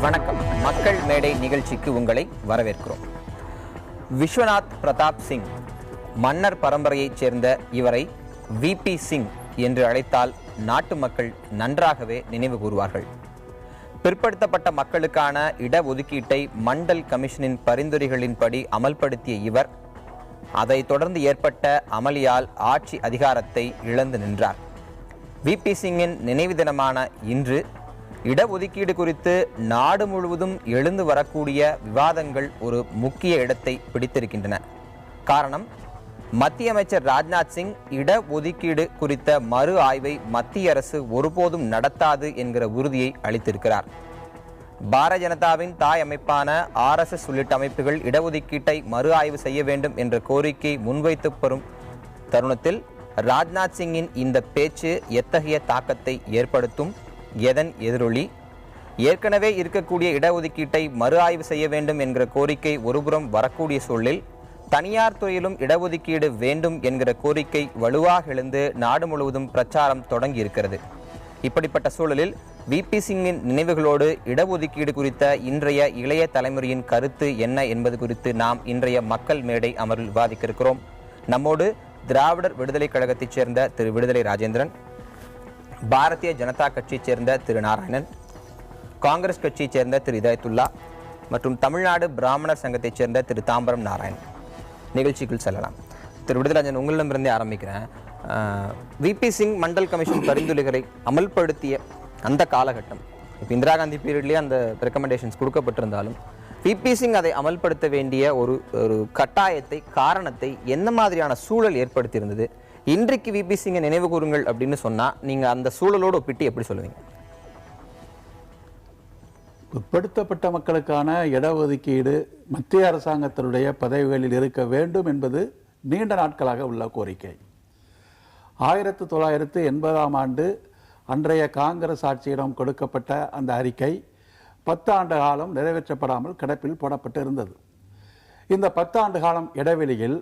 வணக்கம். மக்கள் மேடை நிகழ்ச்சிக்கு உங்களை வரவேற்கிறோம். விஸ்வநாத் பிரதாப் சிங் மன்னர் பரம்பரையைச் சேர்ந்த இவரை விபி சிங் என்று அழைத்தால் நாட்டு மக்கள் நன்றாகவே நினைவு கூறுவார்கள். பிற்படுத்தப்பட்ட மக்களுக்கான இடஒதுக்கீட்டை மண்டல் கமிஷனின் பரிந்துரைகளின்படி அமல்படுத்திய இவர் அதைத் தொடர்ந்து ஏற்பட்ட அமளியால் ஆட்சி அதிகாரத்தை இழந்து நின்றார். விபி சிங்கின் நினைவு தினமான இன்று இடஒதுக்கீடு குறித்து நாடு முழுவதும் எழுந்து வரக்கூடிய விவாதங்கள் ஒரு முக்கிய இடத்தை பிடித்திருக்கின்றன. காரணம், மத்திய அமைச்சர் ராஜ்நாத் சிங் இடஒதுக்கீடு குறித்த மறு ஆய்வை மத்திய அரசு ஒருபோதும் நடத்தாது என்கிற உறுதியை அளித்திருக்கிறார். பாரதிய ஜனதாவின் தாய் அமைப்பான RSS உள்ளிட்ட அமைப்புகள் இடஒதுக்கீட்டை மறு ஆய்வு செய்ய வேண்டும் என்ற கோரிக்கை முன்வைத்து வரும் தருணத்தில் ராஜ்நாத் சிங்கின் இந்த பேச்சு எத்தகைய தாக்கத்தை ஏற்படுத்தும், எதன் எதிரொலி? ஏற்கனவே இருக்கக்கூடிய இடஒதுக்கீட்டை மறு ஆய்வு செய்ய வேண்டும் என்கிற கோரிக்கை ஒருபுறம் வரக்கூடிய சூழலில் தனியார் துறையிலும் இடஒதுக்கீடு வேண்டும் என்கிற கோரிக்கை வலுவாக எழுந்து நாடு முழுவதும் பிரச்சாரம் தொடங்கி இருக்கிறது. இப்படிப்பட்ட சூழலில் விபி சிங்கின் நினைவுகளோடு இடஒதுக்கீடு குறித்த இன்றைய இளைய தலைமுறையின் கருத்து என்ன என்பது குறித்து நாம் இன்றைய மக்கள் மேடை அமர்வில் விவாதிக்க இருக்கிறோம். நம்மோடு திராவிடர் விடுதலை கழகத்தைச் சேர்ந்த திரு விடுதலை ராஜேந்திரன், பாரதிய ஜனதா கட்சியைச் சேர்ந்த திரு நாராயணன், காங்கிரஸ் கட்சியைச் சேர்ந்த திரு இதயத்துல்லா மற்றும் தமிழ்நாடு பிராமணர் சங்கத்தைச் சேர்ந்த திரு தாம்பரம் நாராயணன். நிகழ்ச்சிக்குள் செல்லலாம். திரு விடுதலைராஜன், உங்களிடமிருந்தே ஆரம்பிக்கிறேன். விபி சிங் மண்டல் கமிஷன் பரிந்துரைகளை அமல்படுத்திய அந்த காலகட்டம், இப்போ இந்திரா காந்தி பீரியட்லேயே அந்த ரெக்கமெண்டேஷன்ஸ் கொடுக்கப்பட்டிருந்தாலும் விபி சிங் அதை அமல்படுத்த வேண்டிய ஒரு கட்டாயத்தை, காரணத்தை என்ன மாதிரியான சூழல் ஏற்படுத்தியிருந்தது? இன்றைக்கு விபி சிங்கை நினைவு கூறுங்கள் அப்படின்னு சொன்னா நீங்க அந்த சூழலோடு ஒப்பிட்டு எப்படி சொல்லுவீங்க? பிற்படுத்தப்பட்ட மக்களுக்கான இடஒதுக்கீடு மத்திய அரசாங்கத்தினுடைய பதவிகளில் இருக்க வேண்டும் என்பது நீண்ட நாட்களாக உள்ள கோரிக்கை. 1980ஆம் ஆண்டு அன்றைய காங்கிரஸ் ஆட்சியிடம் கொடுக்கப்பட்ட அந்த அறிக்கை 10 ஆண்டு காலம் நிறைவேற்றப்படாமல் கிடப்பில் போடப்பட்டு இருந்தது. இந்த 10 ஆண்டு காலம் இடைவெளியில்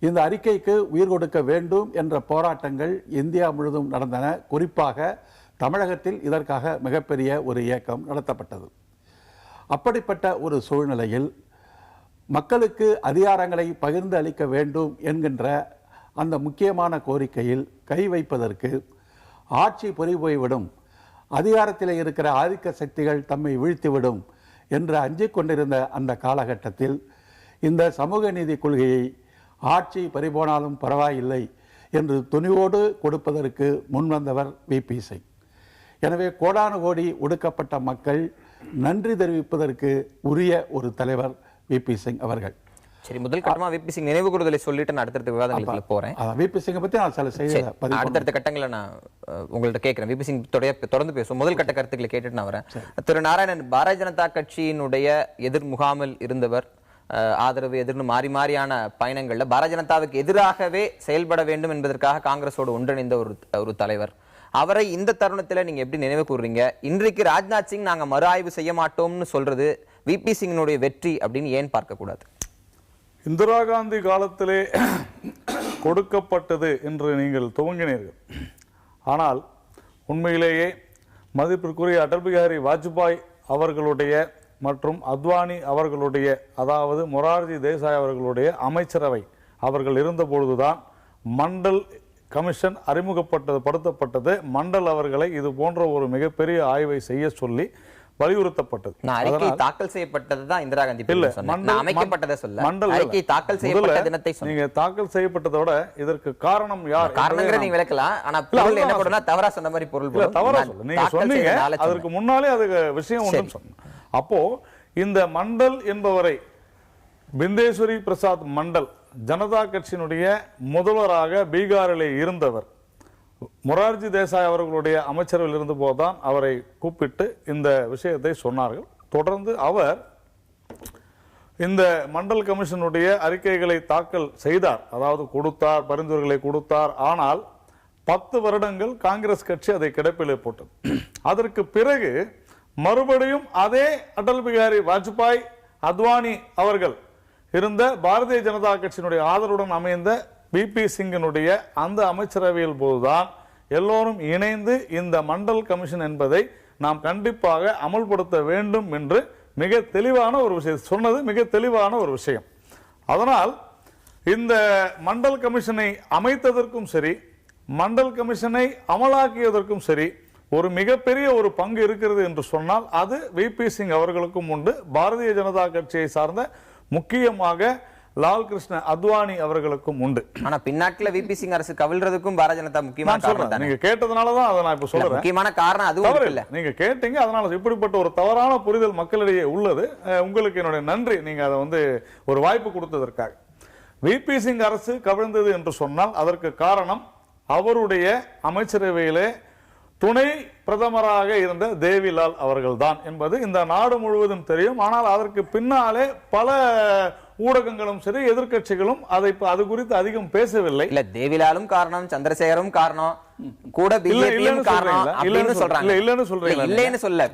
இந்த அறிக்கைக்கு உயிர் கொடுக்க வேண்டும் என்ற போராட்டங்கள் இந்தியா முழுவதும் நடந்தன. குறிப்பாக தமிழகத்தில் இதற்காக மிகப்பெரிய ஒரு இயக்கம் நடத்தப்பட்டது. அப்படிப்பட்ட ஒரு சூழ்நிலையில் மக்களுக்கு அதிகாரங்களை பகிர்ந்து அளிக்க வேண்டும் என்கின்ற அந்த முக்கியமான கோரிக்கையில் கை வைப்பதற்கு ஆட்சி பொறிபோய்விடும், அதிகாரத்தில் இருக்கிற ஆதிக்க சக்திகள் தம்மை வீழ்த்திவிடும் என்று அஞ்சிக் கொண்டிருந்த அந்த காலகட்டத்தில் இந்த சமூக நீதி கொள்கையை ஆட்சி பறிபோனாலும் பரவாயில்லை என்று துணிவோடு கொடுப்பதற்கு முன்வந்தவர் விபி சிங். எனவே கோடானு கோடி ஒடுக்கப்பட்ட மக்கள் நன்றி தெரிவிப்பதற்கு உரிய ஒரு தலைவர் விபி சிங் அவர்கள். சரி, முதல் கட்டமா விபி சிங் நினைவு கூறுதலை சொல்லிட்டு நான் அடுத்தடுத்த விவாதங்களுக்கு போறேன். விபி சிங்கை பத்தி நான் சில செய்தி அடுத்தடுத்த கட்டங்களை நான் உங்கள்ட்ட கேட்கிறேன். விபி சிங் தொடர்ந்து பேசுவோம். முதல் கட்ட கருத்துக்களை கேட்டுட்டு நான் வரேன். திரு நாராயணன், பாரதிய ஜனதா கட்சியினுடைய எதிர் முகாமில் இருந்தவர், ஆதரவு எதிர்னு மாறியான பயணங்கள்ல பாரதிய ஜனதாவுக்கு எதிராகவே செயல்பட வேண்டும் என்பதற்காக காங்கிரஸோடு ஒன்றிணைந்த ஒரு தலைவர். அவரை இந்த தருணத்துல நீங்க எப்படி நினைவு கூறுறீங்க? இன்றைக்கு ராஜ்நாத் சிங் நாங்க மறு ஆய்வு செய்ய மாட்டோம்னு சொல்றது விபி சிங்கினுடைய வெற்றி அப்படின்னு ஏன் பார்க்க கூடாது? இந்திரா காந்தி காலத்திலே கொடுக்கப்பட்டது என்று நீங்கள் துவங்கினீர்கள். ஆனால் உண்மையிலேயே மதிப்பிற்குரிய அடல் பிகாரி வாஜ்பாய் அவர்களுடைய மற்றும் அத்வானி அவர்களுடைய, அதாவது மொரார்ஜி தேசாய் அவர்களுடைய அமைச்சரவை அவர்கள் இருந்த பொழுதுதான் மண்டல் கமிஷன் அறிமுகப்படுத்தப்பட்டது. மண்டல் அவர்களை இது போன்ற ஒரு மிகப்பெரிய ஆய்வை செய்ய சொல்லி வலியுறுத்தப்பட்டது. தாக்கல் செய்யப்பட்டது தான் இந்திரா காந்தி அமைக்கப்பட்டதை சொல்ல, அறிக்கை தாக்கல் செய்யப்பட்ட தினத்தை நீங்க தாக்கல் செய்யப்பட்டதோட இதற்கு காரணம் யார் காரணங்களை நீங்க விளக்கலாம். ஆனா பொருள் என்ன பண்ணுனா தவறா சொன்ன மாதிரி பொருள் தவறா சொல்ல நீங்க சொன்னீங்க. அதற்கு முன்னாலே அது விஷயம் ஒன்று சொன்னேன். அப்போ இந்த மண்டல் என்பவரை பிந்தேஸ்வரி பிரசாத் மண்டல் ஜனதா கட்சியினுடைய முதல்வராக பீகாரிலே இருந்தவர். மொரார்ஜி தேசாய் அவர்களுடைய அமைச்சரவையில் இருந்த போதுதான் அவரை கூப்பிட்டு இந்த விஷயத்தை சொன்னார்கள். தொடர்ந்து அவர் இந்த மண்டல் கமிஷனுடைய அறிக்கைகளை தாக்கல் செய்தார், அதாவது கொடுத்தார், பரிந்துரைகளை கொடுத்தார். ஆனால் 10 வருடங்கள் காங்கிரஸ் கட்சி அதை கிடப்பிலே போட்டது. அதற்கு பிறகு மறுபடியும் அதே அடல் பிகாரி வாஜ்பாய், அத்வானி அவர்கள் இருந்த பாரதிய ஜனதா கட்சியினுடைய ஆதரவுடன் அமைந்த விபி சிங்கினுடைய அந்த அமைச்சரவையில் போதுதான் எல்லோரும் இணைந்து இந்த மண்டல் கமிஷன் என்பதை நாம் கண்டிப்பாக அமல்படுத்த வேண்டும் என்று மிக தெளிவான ஒரு விஷயம் சொன்னது, மிக தெளிவான ஒரு விஷயம். அதனால் இந்த மண்டல் கமிஷனை அமைத்ததற்கும் சரி, மண்டல் கமிஷனை அமலாக்கியதற்கும் சரி ஒரு மிகப்பெரிய ஒரு பங்கு இருக்கிறது என்று சொன்னால் அது விபி சிங் அவர்களுக்கும் உண்டு. பாரதிய ஜனதா கட்சியை சார்ந்த முக்கியமாக லால் கிருஷ்ண அத்வானி அவர்களுக்கும் உண்டு. ஆனா பின்னாட்ல விபி சிங் அரசு கவிழ்றதுக்கும் பாரதிய ஜனதா முக்கியமான காரணம். நீங்க கேட்டதுனாலதான் அதை நான் இப்ப சொல்றேன். முக்கியமான காரணம் அதுவும் இல்ல, நீங்க கேட்டீங்க. அதனால இப்படிப்பட்ட ஒரு தவறான புரிதல் மக்களிடையே உள்ளது. உங்களுக்கு என்னுடைய நன்றி, நீங்க அதை ஒரு வாய்ப்பு கொடுத்ததற்காக. விபி சிங் அரசு கவிழ்ந்தது என்று சொன்னால் அதற்கு காரணம் அவருடைய அமைச்சரவையிலே துணை பிரதமராக இருந்த தேவிலால் அவர்கள்தான் என்பது இந்த நாடு முழுவதும் தெரியும். ஆனால் அதற்கு பின்னாலே பல ஊடகங்களும் சரி எதிர்க்கட்சிகளும் அது குறித்து அதிகம் பேசவில்லை. இல்ல தேவிலாலும் காரணம், சந்திரசேகரும் காரணம், கூட பிஜேபியும் காரணம் இல்லன்னு சொல்றாங்க. இல்லன்னு சொல்றீங்க. இல்லன்னு சொல்ல,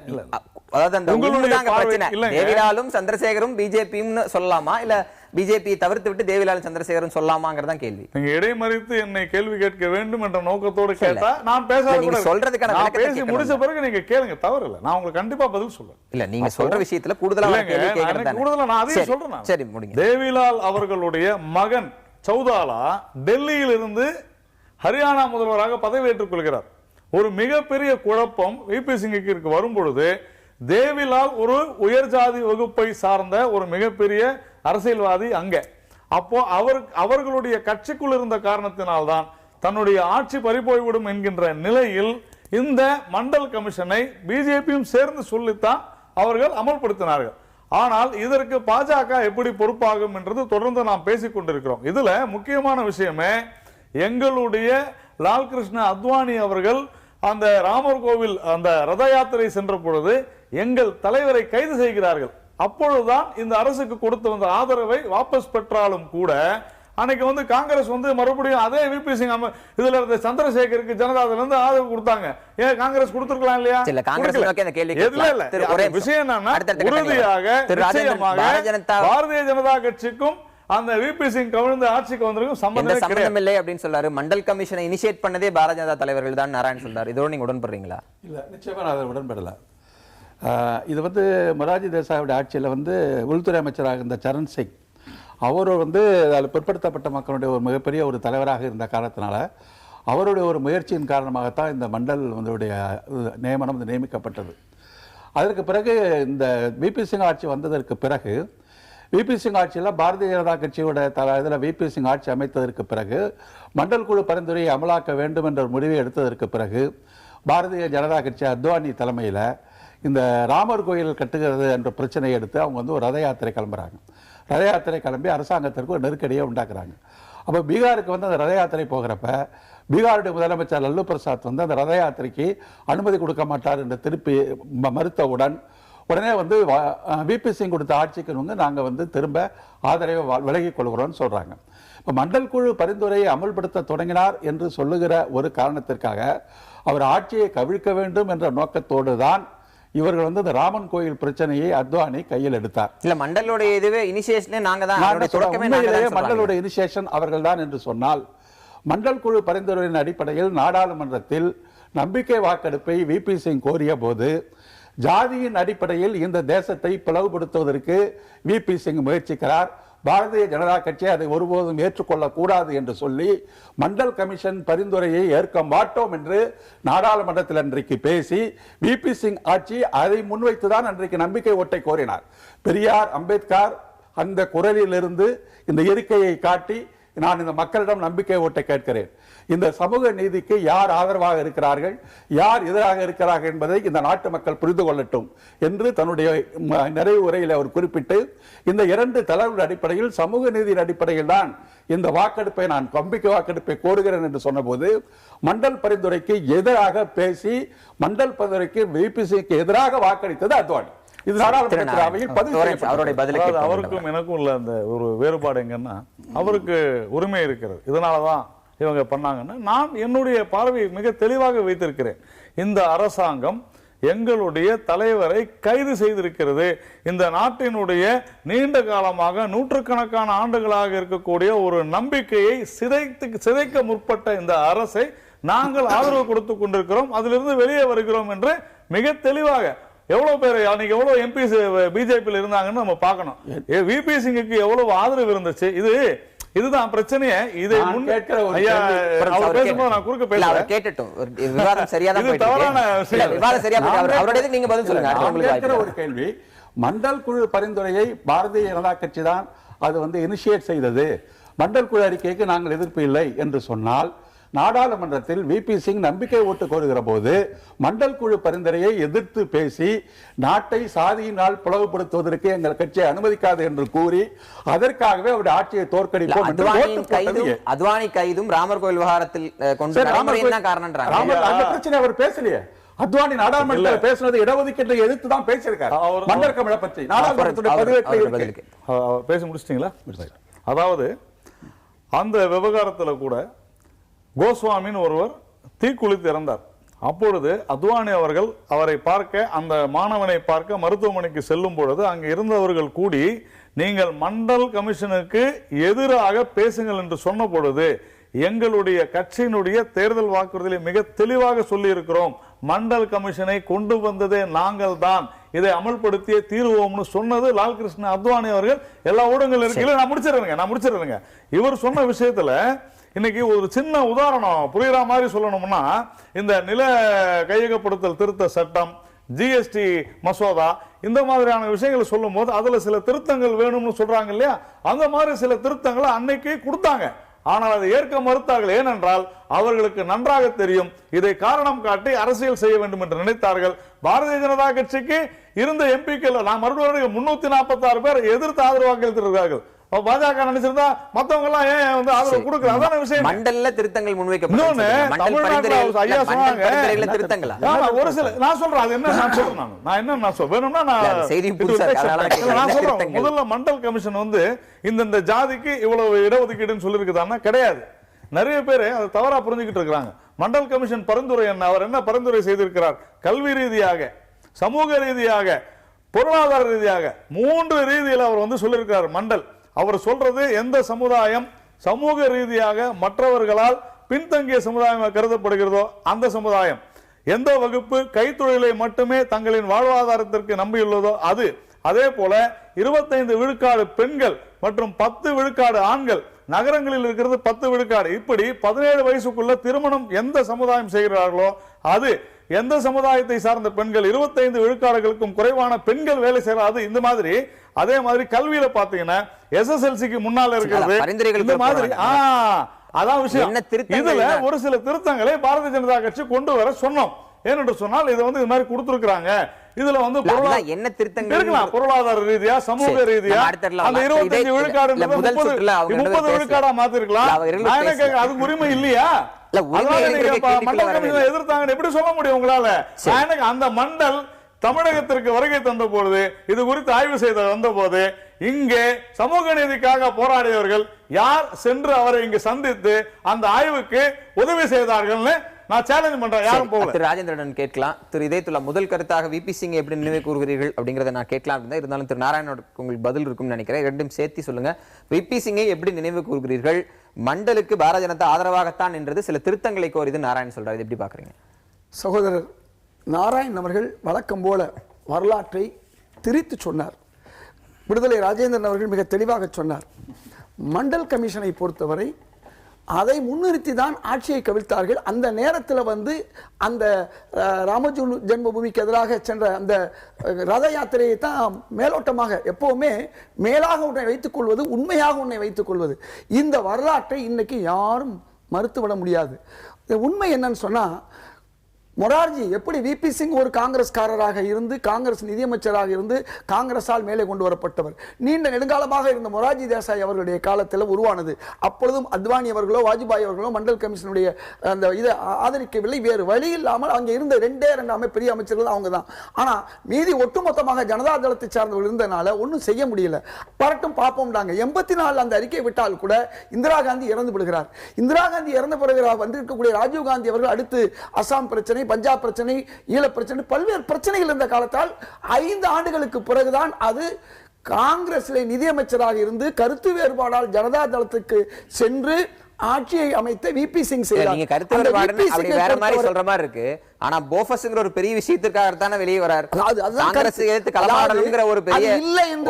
அதாவது அந்த உங்களுடைய பிரச்சனை தேவிலாலும் சந்திரசேகரும் பிஜேபியும் சொல்லலாமா, இல்ல பிஜேபி தவிர்த்து விட்டு தேவிலால் சந்திரசேகரும் சொல்லலாமாங்கிறதா கேள்வி. நீங்க இடைமறித்து என்னை கேள்வி கேட்க வேண்டும் என்ற நோக்கத்தோடு கேட்டா நான் பேசாத சொல்றதுக்கான பேசி முடிச்ச பிறகு நீங்க கேளுங்க, தவறு இல்ல. நான் உங்களுக்கு கண்டிப்பா பதில் சொல்றேன். இல்ல நீங்க சொல்ற விஷயத்துல கூடுதலா நான் அதையும் சொல்றேன். சரி, தேவிலால் அவர்களுடைய மகன் சௌதாலா டெல்லியில் இருந்து ஹரியானா முதல்வராக பதவியேற்றுக் கொள்கிறார். ஒரு மிகப்பெரிய குழப்பம் விபி சிங்கிற்கு வரும் பொழுது தேவிலால் ஒரு உயர் ஜாதி வகுப்பை சார்ந்த ஒரு மிகப்பெரிய அரசியல்வாதி அங்க. அப்போ அவர்களுடைய கட்சிக்குள் இருந்த காரணத்தினால்தான் தன்னுடைய ஆட்சி பறிபோய்விடும் என்கின்ற நிலையில் இந்த மண்டல் கமிஷனை பிஜேபியும் சேர்ந்து சொல்லித்தான் அவர்கள் அமல்படுத்தினார்கள். ஆனால் இதற்கு பாஜக எப்படி பொறுப்பாகும் என்றது தொடர்ந்து நாம் பேசிக் கொண்டிருக்கிறோம். இதுல முக்கியமான விஷயமே எங்களுடைய லால் கிருஷ்ண அத்வானி அவர்கள் அந்த ராமர் கோவில் அந்த ரத யாத்திரை சென்ற பொழுது எங்கள் தலைவரை கைது செய்கிறார்கள். அப்பொழுதுதான் இந்த அரசுக்கு கொடுத்து வந்த ஆதரவை வாபஸ் பெற்றாலும் கூட அன்னைக்கு காங்கிரஸ் மறுபடியும் அதே விபி சிங் இதுல இருந்த சந்திரசேகருக்கு ஜனதாதள இருந்து ஆதரவு கொடுத்தாங்க. ஏன் காங்கிரஸ் கொடுத்திருக்கலாம் இல்லையா? விஷயம் என்னன்னா உறுதியாக பாரதிய ஜனதா கட்சிக்கும் அந்த விபி சிங் கவிழ்ந்த ஆட்சிக்கு வந்திருக்கும் சம்பந்தம் இல்லை அப்படின்னு சொல்றாரு. மண்டல் கமிஷனை இனிஷியேட் பண்ணதே பாரதிய ஜனதா தலைவர்கள் தான் நாராயண் சொல்றாரு. இதோட நீங்க உடன்படுறீங்களா? இல்ல, நிச்சயமா நான் அதை உடன்படல. இது மொரார்ஜி தேசாயோட ஆட்சியில் உள்துறை அமைச்சராக இருந்த சரண் சிங் அவர் அதில் பிற்படுத்தப்பட்ட மக்களுடைய ஒரு மிகப்பெரிய ஒரு தலைவராக இருந்த காரணத்தினால அவருடைய ஒரு முயற்சியின் காரணமாகத்தான் இந்த மண்டல் நியமனம் நியமிக்கப்பட்டது. அதற்கு பிறகு இந்த விபி சிங் ஆட்சி வந்ததற்கு பிறகு விபி சிங் ஆட்சியில் பாரதிய ஜனதா கட்சியோட இதில் விபி சிங் ஆட்சி அமைத்ததற்கு பிறகு மண்டல் குழு பரிந்துரையை அமலாக்க வேண்டும் என்ற முடிவை எடுத்ததற்கு பிறகு பாரதிய ஜனதா கட்சி அத்வானி தலைமையில் இந்த ராமர் கோயில் கட்டுகிறது என்ற பிரச்சனையை எடுத்து அவங்க ஒரு ரத யாத்திரை கிளம்புறாங்க. ரத யாத்திரை கிளம்பி அரசாங்கத்திற்கு ஒரு நெருக்கடியை உண்டாக்குறாங்க. அப்போ பீகாருக்கு அந்த ரத யாத்திரை போகிறப்ப பீகாருடைய முதலமைச்சர் லல்லு பிரசாத் அந்த ரத யாத்திரைக்கு அனுமதி கொடுக்க மாட்டார் என்று திருப்பி மறுத்தவுடன் உடனே விபி சிங் கொடுத்த ஆட்சிக்கு நாங்கள் திரும்ப ஆதரவை விலகிக் கொள்கிறோம்னு சொல்றாங்க. இப்போ மண்டல் குழு பரிந்துரையை அமல்படுத்த தொடங்கினார் என்று சொல்லுகிற ஒரு காரணத்திற்காக அவர் ஆட்சியை கவிழ்க்க வேண்டும் என்ற நோக்கத்தோடு தான் இவர்கள் இந்த ராமன் கோயில் பிரச்சனையை அத்வானி கையில் எடுத்தார். இல்ல மண்டலோட இதுவே இனிஷியேஷனே நாங்க தான். மண்டலோட இனிஷியேஷன் அவர்கள் தான் என்று சொன்னால் மண்டல் குழு பரிந்துரையின் அடிப்படையில் நாடாளுமன்றத்தில் நம்பிக்கை வாக்கெடுப்பை விபி சிங் கோரிய போது ஜாதியின் அடிப்படையில் இந்த தேசத்தை பிளவுபடுத்துவதற்கு விபி சிங் முயற்சிக்கிறார். பாரதிய ஜனதா கட்சி அதை ஒருபோதும் ஏற்றுக்கொள்ளக் கூடாது என்று சொல்லி மண்டல் கமிஷன் பரிந்துரையை ஏற்க மாட்டோம் என்று நாடாளுமன்றத்தில் அன்றைக்கு பேசி விபி சிங் ஆட்சி அதை முன்வைத்துதான் அன்றைக்கு நம்பிக்கை ஓட்டை கோரினார். பெரியார் அம்பேத்கர் அந்த குரலிலிருந்து இந்த இருக்கையை காட்டி நான் இந்த மக்களிடம் நம்பிக்கை ஓட்டை கேட்கிறேன். இந்த சமூக நீதிக்கு யார் ஆதரவாக இருக்கிறார்கள், யார் எதிராக இருக்கிறார்கள் என்பதை இந்த நாட்டு மக்கள் புரிந்து கொள்ளட்டும் என்று தன்னுடைய நிறைவு உரையில் அவர் குறிப்பிட்டு இந்த இரண்டு தலைவர்கள் அடிப்படையில் சமூக நீதியின் அடிப்படையில் தான் இந்த வாக்கெடுப்பை நான் நம்பிக்கை வாக்கெடுப்பை கோருகிறேன் என்று சொன்னபோது மண்டல் பரிந்துரைக்கு எதிராக பேசி மண்டல் பரிந்துரைக்கு விபி சிங்க்கு எதிராக வாக்களித்தது அத்வானி. அவருக்கும் எனக்கும் உள்ள அந்த ஒரு வேறுபாடு எங்கன்னா அவருக்கு உரிமை இருக்கிறது, இதனாலதான் இவங்க பண்ணாங்கன்னா நான் என்னுடைய பார்வையை மிக தெளிவாக வைத்திருக்கிறேன். இந்த அரசாங்கம் எங்களுடைய தலைவரை கைது செய்திருக்கிறது. இந்த நாட்டினுடைய நீண்ட காலமாக நூற்றுக்கணக்கான ஆண்டுகளாக இருக்கக்கூடிய ஒரு நம்பிக்கையை சிதைக்க முற்பட்ட இந்த அரசை நாங்கள் ஆதரவு கொடுத்து கொண்டிருக்கிறோம், அதிலிருந்து வெளியே வருகிறோம் என்று மிக தெளிவாக எவ்வளவு பேர் அன்னைக்கு எவ்வளவு எம்பிஸ் பிஜேபியில் இருந்தாங்கன்னு நம்ம பார்க்கணும். விபி சிங்குக்கு எவ்வளவு ஆதரவு இருந்துச்சு. இதுதான் பிரச்சனையே. இதை அவர் பேசும்போது நான் குறுக்க பேசுறேன். கேட்டட்டும், விவாதம் சரியான விவாதம் சரியா அவருடைய நீங்க பதில் சொல்லுங்க. ஒரு கேள்வி, மண்டல் குழு பரிந்துரையை பாரதிய ஜனதா கட்சி தான் அது இனிஷியேட் செய்தது, மண்டல் குழு அறிக்கைக்கு நாங்கள் எதிர்ப்பு இல்லை என்று சொன்னால், நாடாளுமன்றத்தில் விபி சிங் நம்பிக்கை ஓட்டு கோருகிற போது மண்டல் குழு பரிந்துரையை எதிர்த்து பேசி நாட்டை சாதியினால் பிளவுபடுத்துவதற்கு எங்கள் கட்சியை அனுமதிக்காது என்று கூறி அதற்காகவே அவருடைய ஆட்சியை தோற்கடிப்போம். அத்வானி கைதும் ராமர் கோயில் விவகாரத்தில் பிரச்சனை அவர் பேசலையே. அத்வானி நாடாளுமன்றத்தில் பேசுனது இடஒதுக்கீட்டை எதிர்த்து தான் பேசியிருக்காரு. மண்டல் கமிழ பற்றி நாடாளுமன்றத்துடைய பதிவேட்டில் பேசி முடிச்சிட்டீங்களா? அதாவது அந்த விவகாரத்தில் கூட கோஸ்வாமின்னு ஒருவர் தீக்குளித்து இறந்தார். அப்பொழுது அத்வானி அவர்கள் அவரை பார்க்க, அந்த மாணவனை பார்க்க மருத்துவமனைக்கு செல்லும் பொழுது அங்கு இருந்தவர்கள் கூடி நீங்கள் மண்டல் கமிஷனுக்கு எதிராக பேசுங்கள் என்று சொன்ன பொழுது எங்களுடைய கட்சியினுடைய தேர்தல் வாக்குறுதியை மிக தெளிவாக சொல்லி இருக்கிறோம், மண்டல் கமிஷனை கொண்டு வந்ததே நாங்கள் தான், இதை அமல்படுத்திய தீர்வோம்னு சொன்னது லால்கிருஷ்ண அத்வானி அவர்கள். எல்லா ஊடகங்கள் இருக்கு. நான் முடிச்சிருங்க. இவர் சொன்ன விஷயத்துல இன்னைக்கு ஒரு சின்ன உதாரணம் புரியுற மாதிரி சொல்லணும்னா, இந்த நில கையகப்படுத்தல் திருத்த சட்டம், ஜிஎஸ்டி மசோதா, இந்த மாதிரியான விஷயங்களை சொல்லும் போது அதுல சில திருத்தங்கள் வேணும்னு சொல்றாங்க இல்லையா, அந்த மாதிரி சில திருத்தங்களை அன்னைக்கு கொடுத்தாங்க. ஆனால் அதை ஏற்க மறுத்தார்கள். ஏனென்றால் அவர்களுக்கு நன்றாக தெரியும் இதை காரணம் காட்டி அரசியல் செய்ய வேண்டும் என்று நினைத்தார்கள். பாரதிய ஜனதா கட்சிக்கு இருந்த எம்பிக்கள் நான் மறுபடியும் 346 பேர் எதிர்த்து ஆதரவு வாக்களித்திருக்கிறார்கள். பாஜக நினைச்சிருந்தா மத்தவங்க எல்லாம் ஏன் ஆதரவு கொடுக்கறாங்க? அதான விஷயம். மண்டல்ல திருத்தங்கள் முன்வைக்கப்பட்டது. ஐயா சொன்னாங்க திருத்தங்களா? ஒரு சில நான் சொல்றேன். அது என்ன நான் சொல்றேன். நான் என்ன சொல்றேன் வேணும்னா நான் செய்தி நான் சொல்றேன். முதல்ல மண்டல் கமிஷன் இந்த ஜாதிக்கு இவ்வளவு இடஒதுக்கீடுன்னு சொல்லியிருக்குதான்னா கிடையாது. நிறைய பேர் அதை தவறா புரிஞ்சுக்கிட்டு இருக்காங்க. மண்டல் கமிஷன் பரிந்துரை என்ன, அவர் என்ன பரிந்துரை செய்திருக்கிறார்? கல்வி ரீதியாக, சமூக ரீதியாக, பொருளாதார ரீதியாக 3 ரீதியில் அவர் சொல்லியிருக்கிறார். மண்டல் அவர் சொல்றது எந்த சமுதாயம் சமூக ரீதியாக மற்றவர்களால் பின்தங்கிய சமுதாயம் கருதப்படுகிறதோ அந்த சமுதாயம், எந்த வகுப்பு கைத்தொழிலை மட்டுமே தங்களின் வாழ்வாதாரத்திற்கு நம்பியுள்ளதோ அது, அதே போல 25 விழுக்காடு பெண்கள் மற்றும் 10 விழுக்காடு ஆண்கள், நகரங்களில் இருக்கிறது 10 விழுக்காடு, இப்படி 17 வயசுக்குள்ள திருமணம் எந்த சமுதாயம் செய்கிறார்களோ அது, எந்த சமுதாயத்தை சார்ந்த பெண்கள் 25 விழுக்காடுகளுக்கும் குறைவான பெண்கள் வேலை செய்யறாது. இந்த மாதிரி அதே மாதிரி கல்வியில பாத்தீங்கன்னா எஸ்எஸ்எல்சிக்கு முன்னால இருக்கிறது இந்த மாதிரி அதான் விஷயம். இதுல ஒரு சில திருத்தங்களை பாரதிய ஜனதா கட்சி கொண்டு வர சொன்னோம். ஏனென்று சொன்னால் இது இது மாதிரி கொடுத்திருக்கிறாங்க. இதுல என்ன திருத்தங்கள் இருக்கலாம், பொருளாதார ரீதியா, சமூக ரீதியா அந்த 25 விழுக்காடு 30 விழுக்காடா மாத்திருக்கலாம். அதுக்கு உரிமை இல்லையா? எதிர்த்தாங்க எப்படி சொல்ல முடியும் உங்களால? அந்த மண்டல் தமிழகத்திற்கு வருகை தந்த பொழுது இது குறித்து ஆய்வு செய்த வந்த போது இங்கே சமூக நீதிக்காக போராடியவர்கள் யார் சென்று அவரை இங்கு சந்தித்து அந்த ஆய்வுக்கு உதவி செய்தார்கள் நான் சேலஞ்ச் பண்றேன். யாரும் போகல. திரு ராஜேந்திரன் கேட்கலாம். திரு இதயத்துல்லா முதல் கருத்தாக விபி சிங் எப்படி நினைவு கூறுகிறீர்கள் அப்படிங்கறத நான் கேட்கலாம் இருந்தா, இருந்தாலும் திரு நாராயணோட உங்களுக்கு பதில் இருக்கும்னு நினைக்கிறேன். ரெண்டும் சேர்த்து சொல்லுங்க. விபி சிங்கை எப்படி நினைவு கூறுகிறீர்கள்? மண்டலுக்கு பாரதிய ஜனதா ஆதரவாகத்தான் என்றது சில திருத்தங்களை கோரிது நாராயண் சொல்றாரு, எப்படி பாக்குறீங்க? சகோதரர் நாராயண் அவர்கள் வழக்கம் போல வரலாற்றை திரித்து சொன்னார். விடுதலை ராஜேந்திரன் அவர்கள் மிக தெளிவாக சொன்னார். மண்டல் கமிஷனை பொறுத்தவரை அதை முன்னிறுத்தி தான் ஆட்சியை கவிழ்த்தார்கள். அந்த நேரத்தில் அந்த ராம ஜென்மபூமிக்கு எதிராக சென்ற அந்த ரத யாத்திரையை தான் மேலோட்டமாக, எப்பவுமே மேலாக உன்னை வைத்துக் கொள்வது, உண்மையாக உன்னை வைத்துக் கொள்வது, இந்த வரலாற்றை இன்னைக்கு யாரும் மறுத்துவிட முடியாது. உண்மை என்னன்னு சொன்னா, மொரார்ஜி எப்படி விபி சிங் ஒரு காங்கிரஸ்காரராக இருந்து காங்கிரஸ் நிதியமைச்சராக இருந்து காங்கிரஸால் மேலே கொண்டு வரப்பட்டவர், நீண்ட நெடுங்காலமாக இருந்த மொரார்ஜி தேசாய் அவர்களுடைய காலத்தில் உருவானது. அப்பொழுதும் அத்வானி அவர்களோ வாஜ்பாய் அவர்களோ மண்டல் கமிஷனுடைய அந்த இதை ஆதரிக்கவில்லை. வேறு வழி இல்லாமல் அங்கே இருந்த 2 பெரிய அமைச்சர்கள் அவங்க தான். ஆனால் மீதி ஒட்டுமொத்தமாக ஜனதா தளத்தை சார்ந்தவர்கள் இருந்தனால ஒன்றும் செய்ய முடியல. பரட்டும் பார்ப்போம்டாங்க. 84 அந்த அறிக்கை விட்டால் கூட இந்திரா காந்தி இறந்து விடுகிறார். இந்திரா காந்தி இறந்த பிறகு வந்திருக்கக்கூடிய ராஜீவ் காந்தி அவர்கள் அடுத்து அசாம் பிரச்சனை, பஞ்சாப் பிரச்சனை, ஈழ பிரச்சனை, பல்வேறு பிரச்சனைகள் இருந்த காலத்தால் 5 ஆண்டுகளுக்கு பிறகுதான் அது காங்கிரஸிலே நிதியமைச்சராக இருந்து கருத்து வேறுபாடால் ஜனதா தளத்துக்கு சென்று ஆட்சியை அமைத்த விபி சிங் செய்தார். நீங்க கருத்து வேறுபாடு அப்படி வேற மாதிரி சொல்ற மாதிரி இருக்கு. ஆனா போஃபஸ்ங்கிற ஒரு பெரிய விஷயத்துக்காக தானே வெளியே வரார். காங்கிரஸ் எதிர்த்து களமாடணும்ங்கிற ஒரு பெரிய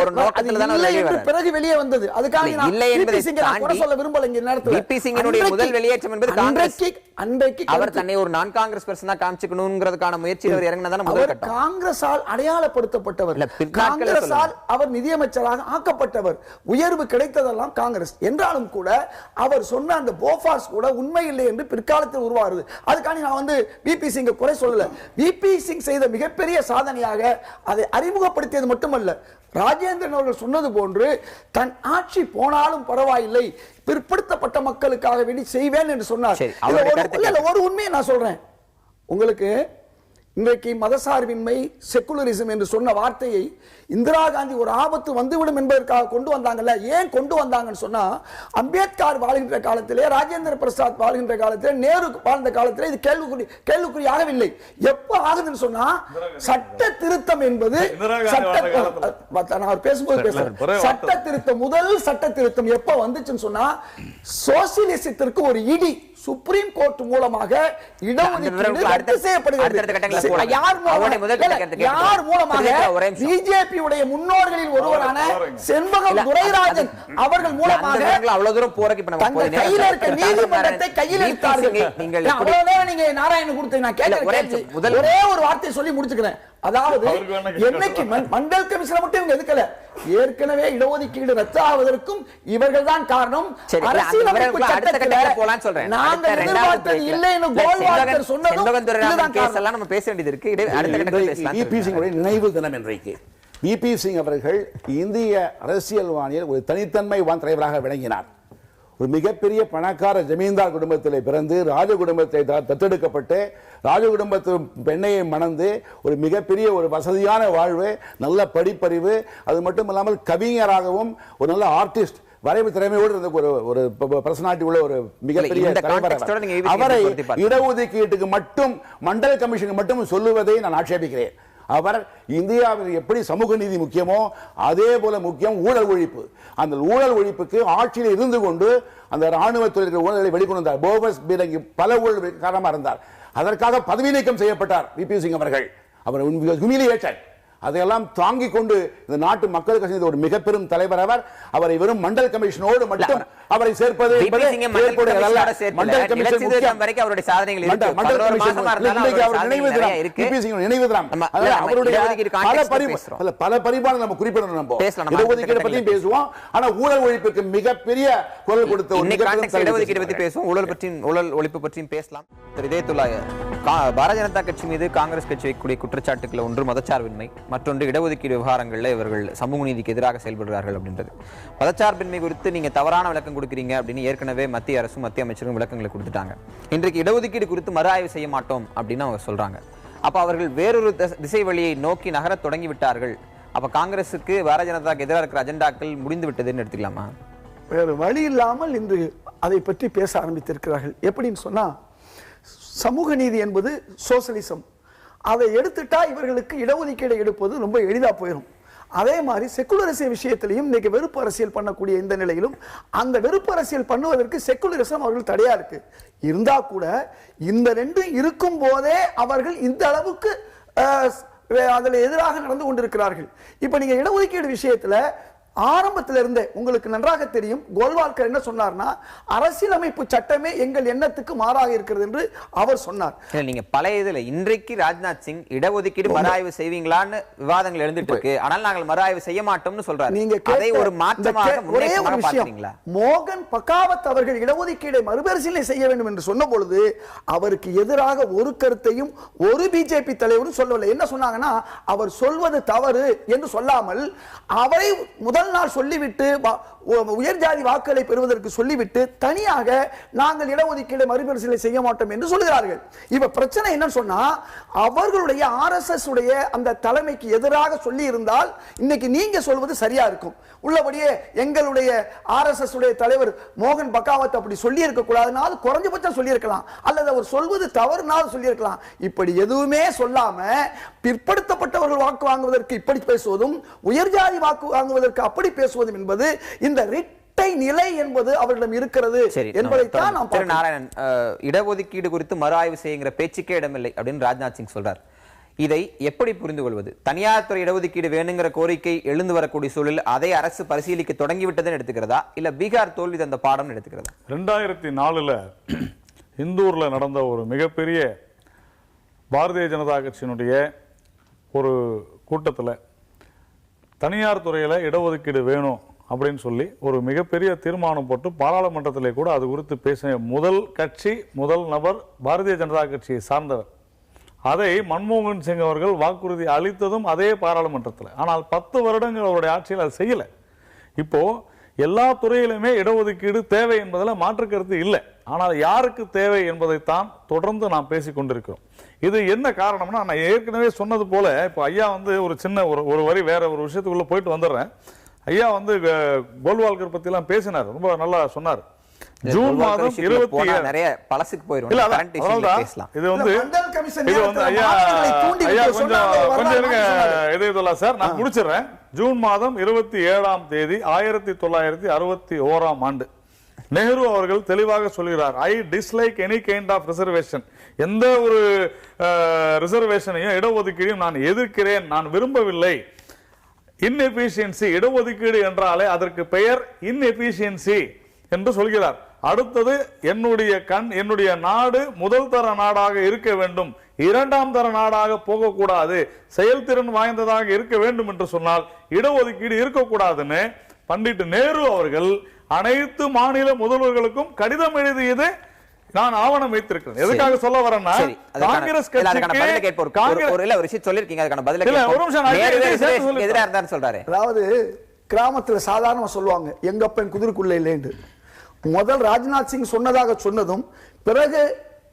ஒரு நோக்கத்துல தானே வெளியே வரார். பிறகு வெளியே வந்தது. அதுக்காக நான் இல்லை என்பதை குறை சொல்ல விரும்பல. இங்க நேரத்துல விபி சிங்கினுடைய முதல் வெளியேற்றம் என்பது காங்கிரஸ் அன்றைக்கு அவர் தன்னை ஒரு நான் காங்கிரஸ் பர்சனா காமிச்சுக்கணும்ங்கிறதுக்கான முயற்சியில் அவர் இறங்கினதான முதல் கட்டம். காங்கிரஸால் அடையாளப்படுத்தப்பட்டவர், காங்கிரஸால் அவர் நிதியமைச்சராக ஆக்கப்பட்டவர், உயர்வு கிடைத்ததெல்லாம் காங்கிரஸ் என்றாலும் கூட அவர் சொன்ன அந்த போஃபாஸ் கூட உண்மை இல்லை என்று பிற்காலத்தில் உருவாகுது. அதுக்காக நான் வந்து விபி சிங் குறை சொல்லல. விபி சிங் செய்த மிகப்பெரிய சாதனையாக அதை அறிமுகப்படுத்தியது மட்டுமல்ல, ராஜேந்திரன் அவர்கள் சொன்னது போன்று தன் ஆட்சி போனாலும் பரவாயில்லை, பிற்படுத்தப்பட்ட மக்களுக்காக வேண்டி செய்வேன் என்று சொன்னார். ஒரு உண்மையை நான் சொல்றேன் உங்களுக்கு. இன்றைக்கு மதசார்பின்மை, செக்குலரிசம் என்று சொன்ன வார்த்தையை இந்திரா காந்தி ஒரு ஆபத்து வந்துவிடும் என்பதற்காக கொண்டு வந்தாங்கல்ல. ஏன் கொண்டு வந்தாங்கன்னு சொன்னா, அம்பேத்கர் வாழ்கின்ற காலத்திலே, ராஜேந்திர பிரசாத் வாழ்கின்ற காலத்திலே, நேரு வாழ்ந்த காலத்திலே இது கேள்விக்குறியாகவில்லை. எப்ப ஆகுதுன்னு சொன்னா, சட்ட திருத்தம் என்பது சட்ட திருத்தம், முதல் சட்ட திருத்தம் எப்ப வந்துச்சுன்னு சொன்னா, சோசியலிசத்திற்கு ஒரு இடி சுப்ரீம் கோர்ட் மூலமாக இடஒதுக்கீடு ரத்து செய்யப்படுகிறது. யார் மூலமாக? பிஜேபி உடைய முன்னோர்களில் ஒருவரான செண்பகம் துரைராஜன் அவர்கள் மூலமாக அவ்வளவு தூரம் போறக்கு கையில் இருக்க நீதிமன்றத்தை கையில் எடுத்தார்கள். நீங்க நாராயணன் கொடுத்து நான் கேட்க ஒரே ஒரு வார்த்தை சொல்லி முடிச்சுக்கிறேன். அதாவது என்னைக்கு மண்டல் கமிஷன் மட்டும் இவங்க எதுக்கல, ஏற்கனவே இடஒதுக்கீடு ரத்து ஆவதற்கும் இவர்கள் தான் காரணம். அரசியலமைப்பு சட்டத்தில் நாங்கள் எதிர்பார்த்தது இல்லை என்று கோல்வால்கர் சொன்னதும் நம்ம பேச வேண்டியது இருக்கு. அடுத்த கட்டத்தில் பேசலாம். நினைவு தினம் இன்றைக்கு. விபி சிங் அவர்கள் இந்திய அரசியல் வானியல் ஒரு தனித்தன்மைவான் தலைவராக விளங்கினார். ஒரு மிகப்பெரிய பணக்கார ஜமீன்தார் குடும்பத்தில் பிறந்து ராஜ குடும்பத்தை தத்தெடுக்கப்பட்டு ராஜ குடும்பத்து பெண்ணையை மணந்து ஒரு மிகப்பெரிய ஒரு வசதியான வாழ்வு, நல்ல படிப்பறிவு, அது மட்டும் இல்லாமல் கவிஞராகவும் ஒரு நல்ல ஆர்டிஸ்ட், வரைவு திறமையோடு இருந்த ஒரு பர்சனாலிட்டி உள்ள ஒரு மிகப்பெரிய தலைவர். அவரை இடஒதுக்கீட்டுக்கு மட்டும் மண்டல் கமிஷனுக்கு மட்டும் சொல்லுவதை நான் ஆட்சேபிக்கிறேன். அவர் இந்தியாவில் எப்படி சமூக நீதி முக்கியமோ அதே போல முக்கியம் ஊழல் ஒழிப்பு. அந்த ஊழல் ஒழிப்புக்கு ஆட்சியில் இருந்து கொண்டு அந்த ராணுவத்துறை ஊழலை வெளிக்கொண்டு வந்தார். போபஸ் பீரங்கி பல ஊழல் காரணமாக இருந்தார். அதற்காக பதவி நீக்கம் செய்யப்பட்டார் விபி சிங் அவர்கள். அவர் ஹியூமிலியேஷன் அதையெல்லாம் தாங்கிக் கொண்டு இந்த நாட்டு மக்களுக்கு செய்த ஒரு மிக பெரும் தலைவர் அவர். அவரை வெறும் மண்டல் கமிஷனோடு மட்டும் அவரை சேர்ப்பது மண்டல் கமிஷன் அவருடைய சாதனைகள் பல பரிமாணம் நம்ம குறிப்பிடணும். நம்ம இடஒதுக்கீடு பற்றியும் பேசுவோம், ஆனா ஊழல் ஒழிப்புக்கு மிகப்பெரிய குரல் கொடுத்த இடஒதுக்கீடு பற்றி பேசுவோம், ஊழல் ஒழிப்பு பற்றியும் பேசலாம். பாரதிய ஜனதா கட்சி மீது காங்கிரஸ் கட்சி வைக்கக்கூடிய குற்றச்சாட்டுகள் ஒன்று மதச்சார்பின்மை, மற்றொன்று இடஒதுக்கீடு விவகாரங்களில் இவர்கள் சமூக நீதிக்கு எதிராக செயல்படுகிறார்கள் அப்படின்றது. மதச்சார்பின்மை குறித்து நீங்க தவறான விளக்கம் கொடுக்குறீங்க அப்படின்னு ஏற்கனவே மத்திய அரசும் மத்திய அமைச்சரும் விளக்கங்களை கொடுத்துட்டாங்க. இன்றைக்கு இடஒதுக்கீடு குறித்து மறு ஆய்வு செய்ய மாட்டோம் அப்படின்னு அவங்க சொல்றாங்க. அப்ப அவர்கள் வேறொரு திசை வழியை நோக்கி நகர தொடங்கி விட்டார்கள். அப்ப காங்கிரசுக்கு பாரதிய ஜனதாக்கு எதிராக இருக்கிற அஜெண்டாக்கள் முடிந்து விட்டதுன்னு எடுத்துக்கலாமா? வேறு வழி இல்லாமல் இன்று அதை பற்றி பேச ஆரம்பித்திருக்கிறார்கள். எப்படின்னு சொன்னா, சமூக நீதி என்பது சோசலிசம், அதை எடுத்துட்டா இவர்களுக்கு இடஒதுக்கீடு எடுப்பது ரொம்ப எளிதா போயிடும். அதே மாதிரி செக்குலரிசம் விஷயத்திலையும் இன்னைக்கு வெறுப்பு அரசியல் பண்ணக்கூடிய இந்த நிலையிலும் அந்த வெறுப்பு அரசியல் பண்ணுவதற்கு செக்குலரிசம் அவர்கள் தடையா இருக்கு. இருந்தா கூட இந்த ரெண்டும் இருக்கும் போதே அவர்கள் இந்த அளவுக்கு அதில் எதிராக நடந்து கொண்டிருக்கிறார்கள். இப்ப நீங்க இடஒதுக்கீடு விஷயத்துல ஆரம்பத்தில் இருந்தே உங்களுக்கு நன்றாக தெரியும், கோல்வால்கர் என்ன சொன்னார்னா, அரசியலமைப்பு சட்டமே எங்கள் எண்ணத்துக்கு மாறாக இருக்கிறது என்று அவர் சொன்னார். நீங்க பழைய இதுல இன்றைக்கு ராஜ்நாத் சிங் இடஒதுக்கீடு மறுஆய்வு செய்வீங்களான்னு விவாதங்கள் எழுந்துட்டு இருக்கு, ஆனால் நாங்கள் மறுஆய்வு செய்ய மாட்டோம்னு சொல்றாரு. நீங்க அதை ஒரு மாற்றமாக ஒரே ஒரு விஷயம், மோகன் பகாவத் அவர்கள் இடஒதுக்கீடை மறுபரிசீலனை செய்ய வேண்டும் என்று சொன்ன பொழுது அவருக்கு எதிராக ஒரு கருத்தையும் ஒரு பிஜேபி தலைவரும் சொல்லவில்லை. என்ன சொன்னாங்கன்னா, அவர் சொல்வது தவறு என்று சொல்லாமல் அவரை முதல் நாள் சொல்லிவிட்டு உயர் ஜாதி வாக்குகளை பெறுவதற்கு சொல்லிவிட்டு தனியாக நாங்கள் இடஒதுக்கீடு மறுபரிசீலனை செய்ய மாட்டோம் என்று சொல்கிறார்கள். இப்ப பிரச்சனை என்ன சொன்னா, அவர்களுடைய ஆர்எஸ்எஸ் உடைய அந்த தலைமைக்கு எதிராக சொல்லி இருந்தால் இன்னைக்கு நீங்க சொல்வது சரியா இருக்கும். உள்ளபடியே எங்களுடைய ஆர்எஸ்எஸ் உடைய தலைவர் மோகன் பகாவத் அப்படி சொல்லி இருக்க கூடாதுனால குறைஞ்சபட்சம் சொல்லி இருக்கலாம், அல்லது அவர் சொல்வது தவறுனாலும் சொல்லி இருக்கலாம். இப்படி எதுவுமே சொல்லாம பிற்படுத்தப்பட்டவர்கள் வாக்கு வாங்குவதற்கு இப்படி பேசுவதும், உயர் ஜாதி வாக்கு வாங்குவதற்கு அப்படி பேசுவதும் என்பது இந்த ரிட்டை நிலை என்பது அவர்களிடம் இருக்கிறது என்பதைத்தான் நாம் திரு நாராயணன், இடஒதுக்கீடு குறித்து மறு ஆய்வு செய்யுங்கிற பேச்சுக்கே இடமில்லை அப்படின்னு ராஜ்நாத் சிங் சொல்றார். இதை எப்படி புரிந்து கொள்வது? தனியார் துறை இடஒதுக்கீடு வேணுங்கிற கோரிக்கை எழுந்து வரக்கூடிய சூழலில் அதை அரசு பரிசீலிக்க தொடங்கிவிட்டதுன்னு எடுத்துக்கிறதா, இல்ல பீகார் தோல்வி தந்த பாடம் எடுத்துக்கிறதா? 2004 இந்தூர்ல நடந்த ஒரு மிகப்பெரிய பாரதிய ஜனதா கட்சியினுடைய ஒரு கூட்டத்தில் தனியார் துறையில இடஒதுக்கீடு வேணும் அப்படின்னு சொல்லி ஒரு மிகப்பெரிய தீர்மானம் போட்டு பாராளுமன்றத்திலே கூட அது குறித்து பேசிய முதல் கட்சி, முதல் நபர் பாரதிய ஜனதா கட்சியை சார்ந்தவர். அதை மன்மோகன் சிங் அவர்கள் வாக்குறுதி அளித்ததும் அதே பாராளுமன்றத்தில். ஆனால் 10 வருடங்கள் அவருடைய ஆட்சியில் அது செய்யல. இப்போ எல்லா துறையிலுமே இடஒதுக்கீடு தேவை என்பதில் மாற்று கருத்து இல்லை. ஆனால் யாருக்கு தேவை என்பதைத்தான் தொடர்ந்து நாம் பேசிக் கொண்டிருக்கிறோம். இது என்ன காரணம்னா, நான் ஏற்கனவே சொன்னது போல இப்போ ஐயா ஒரு சின்ன ஒரு வரி வேற ஒரு விஷயத்துக்குள்ள போயிட்டு வந்துடுறேன். ஐயா கோல்வால்கர் பத்தி எல்லாம் பேசினார், ரொம்ப நல்லா சொன்னார். ஜூன் மாதம் 27 நிறைய பழசுக்கு போயிரும். இது சார் நான் முடிச்சிடுறேன். ஜூன் மாதம் 27ஆம் தேதி 1961ஆம் ஆண்டு நெஹ்ரு அவர்கள் தெளிவாக சொல்கிறார், I dislike any kind of reservation, எந்த ஒரு ரிசர்வேஷனையும் இடஒதுக்கீடையும் நான் எதிர்க்கிறேன், நான் விரும்பவில்லை. இன்எஃபிஷியன்சி, இடஒதுக்கீடு என்றாலே அதற்கு பெயர் இன்எஃபிஷியன்சி என்று சொல்கிறார். அடுத்தது என்னுடைய நாடு முதல் தர நாடாக இருக்க வேண்டும், இரண்டாம் தர நாடாக போகக்கூடாது, செயல்திறன் வாய்ந்ததாக இருக்க வேண்டும் என்று சொன்னால் இடஒதுக்கீடு இருக்கக்கூடாதுன்னு பண்டிட் நேரு அவர்கள் அனைத்து மாநில முதல்வர்களுக்கும் கடிதம் எழுதியது நான் ஆவணம் வைத்திருக்கிறேன். எதுக்காக சொல்ல வரேன்னா, காங்கிரஸ் அதாவது கிராமத்தில் சாதாரண சொல்லுவாங்க எங்க அப்பன் குதிரைக்குள்ள இல்லைன்னு. முதல் ராஜ்நாத் சிங் சொன்னதாக சொன்னதும் பிறகு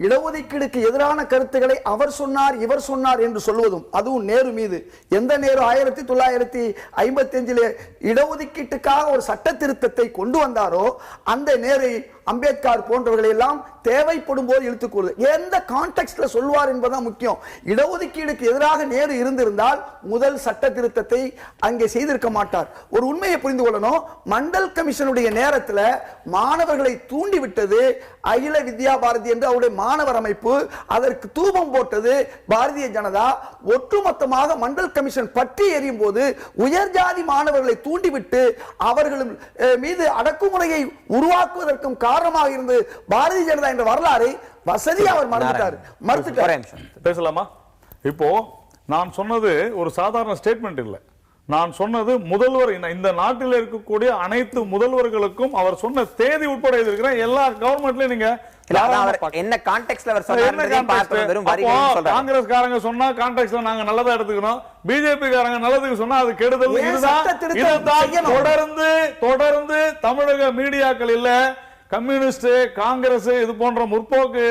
இடஒதுக்கீடுக்கு எதிரான கருத்துக்களை அவர் சொன்னார் இவர் சொன்னார் என்று சொல்வதும், அதுவும் நேரு மீது. எந்த நேரு 1955 இடஒதுக்கீட்டுக்காக ஒரு சட்ட திருத்தத்தை கொண்டு வந்தாரோ அந்த நேரு அம்பேத்கர் போன்றவர்களை எல்லாம் தேவைப்படும் போது இழுத்துக்கூடுது. எந்த கான்டெக்ஸ்ட்ல சொல்வார் என்பதுதான் முக்கியம். இடஒதுக்கீடுக்கு எதிராக நேரு இருந்திருந்தால் முதல் சட்ட திருத்தத்தை அங்கே செய்திருக்க மாட்டார். ஒரு உண்மையை புரிந்து கொள்ளணும். மண்டல் கமிஷனுடைய நேரத்தில் மாணவர்களை தூண்டிவிட்டது அகில வித்யா பாரதி என்று அவருடைய மாணவர் அமைப்பு, அதற்கு தூபம் போட்டது பாரதிய ஜனதா. ஒட்டுமொத்தமாக மண்டல் கமிஷன் பற்றி எறியும் போது உயர்ஜாதி மாணவர்களை தூண்டிவிட்டு அவர்கள் மீது அடக்குமுறையை உருவாக்குவதற்கும் காரணமாக இருந்து பாரதிய ஜனதா என்ற வரலாறை வசதி அவர் மறுத்துட்டார். பேசலாமா? இப்போ நான் சொன்னது ஒரு சாதாரண ஸ்டேட்மெண்ட் இல்லை. நான் சொன்னது முதல்வர், இந்த நாட்டில் இருக்கக்கூடிய அனைத்து முதல்வர்களுக்கும் அவர் சொன்ன தேதி உட்பட இருக்கிற எல்லா கவர்மெண்ட்லயும் நீங்க என்ன கான்டெக்ஸ்ட்ல அவர் சொன்னார். காங்கிரஸ் காரங்க சொன்னா கான்டெக்ஸ்ட்ல நாங்க நல்லதா எடுத்துக்கணும், பிஜேபி காரங்க நல்லதுக்கு சொன்னா அது கெடுதல். இதுதான் தொடர்ந்து தமிழக மீடியாக்கள் இல்ல, கம்யூனிஸ்ட், காங்கிரஸ், இது போன்ற முற்போக்கு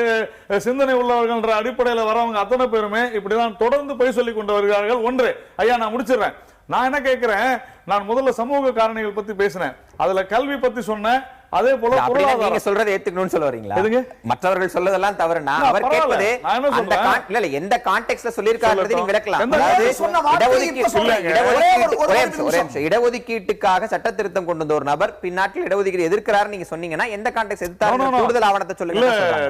சிந்தனை உள்ளவர்கள் அடிப்படையில் வரவங்க அத்தனை பேருமே இப்படிதான் தொடர்ந்து போய் சொல்லிக் கொண்டு வருகிறார்கள். ஒன்று ஐயா, நான் முடிச்சிடுறேன். நான் என்ன கேட்கிறேன், நான் முதல்ல சமூக காரணிகள் பத்தி பேசினேன், அதுல கல்வி பத்தி சொன்னேன், அதே போல நீங்க சொல்றதை ஏத்துக்கணும்னு சொல்ல வரீங்களா? மற்றவர்கள் சொல்றதெல்லாம் தவறுனா அவர் கேட்பது இல்ல எந்த கான்டெக்ஸ்ட்ல சொல்லிருக்காருன்றதை நீங்க விளக்கலாம். இடஒதுக்கீட்டுக்காக சட்ட திருத்தம் கொண்டு வந்த ஒரு நபர் பின்னாட்டில் இடஒதுக்கீடு எதிர்க்கிறார் நீங்க சொன்னீங்கன்னா எந்த கான்டெக்ஸ்ட் எதிர்த்தாரு கூடுதல் ஆவணத்தை சொல்லுங்க.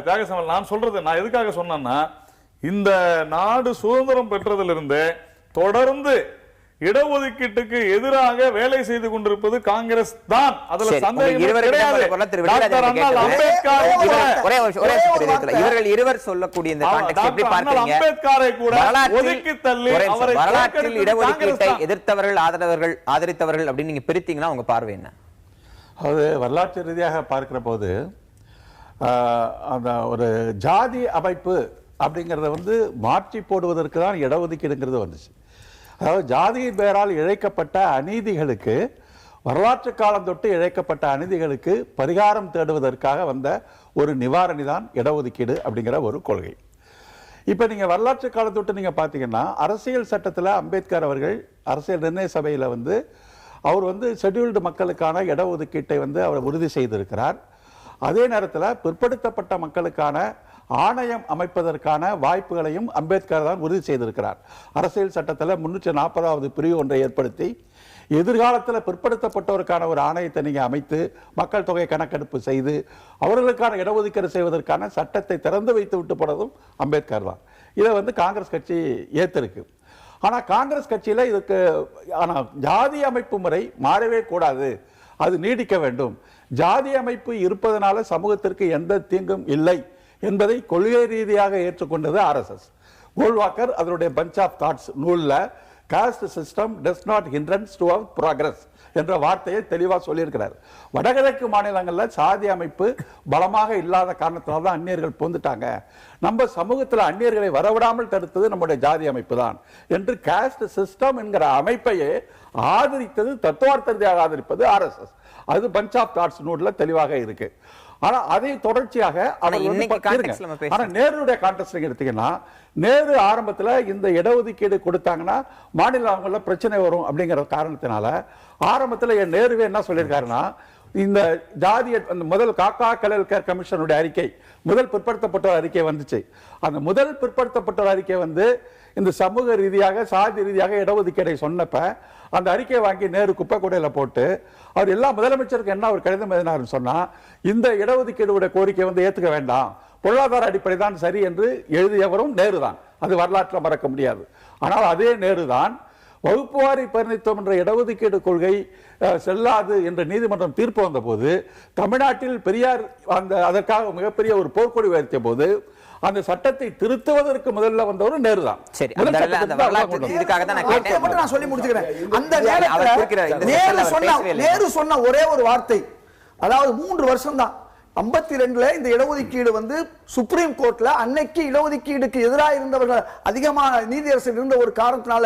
தியாகசமல், நான் சொல்றது நான் எதுக்காக சொன்னேன்னா, இந்த நாடு சுதந்திரம் பெற்றதிலிருந்து தொடர்ந்து இடஒதுக்கீட்டுக்கு எதிராக வேலை செய்து கொண்டிருப்பது காங்கிரஸ் தான். அதுல சந்தேகம் கிடையாது. இவர்கள் இருவர் சொல்லக்கூடிய இந்த கான்டெக்ஸ்ட் எப்படி பார்க்கறீங்க? அம்பேத்கரை கூட ஒதுக்கி தள்ளி அவரை வரலாற்றில் இடஒதுக்கீட்டை எதிர்த்தவர்கள், ஆதரித்தவர்கள் அப்படின்னு நீங்க பிரித்தீங்கன்னா உங்க பார்வை என்ன? அது வரலாற்று ரீதியாக பார்க்கிற போது அந்த ஒரு ஜாதி அமைப்பு அப்படிங்கறத மாற்றி போடுவதற்கு தான் இடஒதுக்கீடுங்கிறது வந்துச்சு. அதாவது ஜாதியின் பெயரால் இழைக்கப்பட்ட அநீதிகளுக்கு, வரலாற்று காலம் தொட்டு இழைக்கப்பட்ட அநீதிகளுக்கு பரிகாரம் தேடுவதற்காக வந்த ஒரு நிவாரணி தான் இடஒதுக்கீடு அப்படிங்கிற ஒரு கொள்கை. இப்போ நீங்கள் வரலாற்று காலம் தொட்டு நீங்கள் பார்த்தீங்கன்னா, அரசியல் சட்டத்தில் அம்பேத்கர் அவர்கள் அரசியல் நிர்ணய சபையில் அவர் ஷெட்யூல்டு மக்களுக்கான இடஒதுக்கீட்டை அவர் உறுதி செய்திருக்கிறார். அதே நேரத்தில் பிற்படுத்தப்பட்ட மக்களுக்கான ஆணையம் அமைப்பதற்கான வாய்ப்புகளையும் அம்பேத்கர் தான் உறுதி செய்திருக்கிறார். அரசியல் சட்டத்தில் 340வது பிரிவு ஒன்றை ஏற்படுத்தி எதிர்காலத்தில் பிற்படுத்தப்பட்டோருக்கான ஒரு ஆணையத்தை நீங்கள் அமைத்து மக்கள் தொகை கணக்கெடுப்பு செய்து அவர்களுக்கான இடஒதுக்கீடு செய்வதற்கான சட்டத்தை திறந்து வைத்து விட்டு போனதும் அம்பேத்கர் தான். இதை காங்கிரஸ் கட்சி ஏற்றிருக்கு. ஆனால் காங்கிரஸ் கட்சியில் இதுக்கு ஆனால் ஜாதி அமைப்பு முறை மாறவே கூடாது, அது நீடிக்க வேண்டும். ஜாதி அமைப்பு இருப்பதனால சமூகத்திற்கு எந்த தீங்கும் இல்லை என்பதை கொள்கை ரீதியாக ஏற்றுக்கொண்டது ஆர்எஸ்எஸ். கோல்வாக்கர் அதனுடைய பஞ்ச் ஆஃப் தாட்ஸ் நூலில் caste system does not hindrance to our progress என்ற வார்த்தையை தெளிவாக சொல்லியிருக்கிறார். வடகிழக்கு மாநிலங்களில் சாதி அமைப்பு பலமாக இல்லாத காரணத்தினால தான் அந்நியர்கள் போந்துட்டாங்க. நம்ம சமூகத்தில் அந்நியர்களை வரவிடாமல் தடுத்தது நம்முடைய ஜாதி அமைப்பு தான் என்று காஸ்ட் சிஸ்டம் என்கிற அமைப்பையே ஆதரித்தது, தத்துவார்த்த ரீதியாக ஆதரிப்பது ஆர்எஸ்எஸ். அது பஞ்ச் ஆஃப் தாட்ஸ் நூலில் தெளிவாக இருக்கு. ஆனா அதை தொடர்ச்சியாக நேருடைய கான்டெக்ஸ்ட் எடுத்தீங்கன்னா, நேரு ஆரம்பத்தில் இந்த இடஒதுக்கீடு கொடுத்தாங்கன்னா மாநிலங்கள பிரச்சனை வரும் அப்படிங்கிற காரணத்தினால ஆரம்பத்தில் நேருவே என்ன சொல்லியிருக்காருன்னா, இந்த ஜாதிய முதல் காக்கா கலெல்கர் கமிஷனுடைய அறிக்கை, முதல் பிற்படுத்தப்பட்டோர் அறிக்கை வந்துச்சு. அந்த முதல் பிற்படுத்தப்பட்டோர் அறிக்கை இந்த சமூக ரீதியாக சாதி ரீதியாக இடஒதுக்கீடை சொன்னப்ப அந்த அறிக்கையை வாங்கி நேரு குப்பை கூடையில போட்டு அவர் எல்லா முதலமைச்சருக்கு என்ன ஒரு கடிதம் எழுதினார்னு சொன்னா, இந்த இடஒதுக்கீடு கோரிக்கை ஏத்துக்க வேண்டாம், பொருளாதார அடிப்படை தான் சரி என்று எழுதியவரும் நேரு தான். அது வரலாற்றில் மறக்க முடியாது. ஆனால் அதே நேரு தான் வகுப்புவாரி பிரதிநிதித்துவம் என்ற இடஒதுக்கீடு கொள்கை செல்லாது என்ற நீதிமன்றம் தீர்ப்பு வந்த போது தமிழ்நாட்டில் பெரியார் அதற்காக மிகப்பெரிய ஒரு போர்க்கொடி உயர்த்திய போது அந்த சட்டத்தை திருத்துவதற்கு முதல்ல வந்தவர் நேரு தான். சொல்லி முடிச்சுக்கிறேன். அந்த நேரத்தில் நேரு சொன்ன ஒரே ஒரு வார்த்தை, அதாவது 3 வருஷம் தான் 52ல இந்த இடஒதுக்கீடு சுப்ரீம் கோர்ட்ல அன்னைக்கு இடஒதுக்கீடுக்கு எதிராக இருந்தவர்கள் அதிகமான நீதியரசர் இருந்த ஒரு காரணத்தினால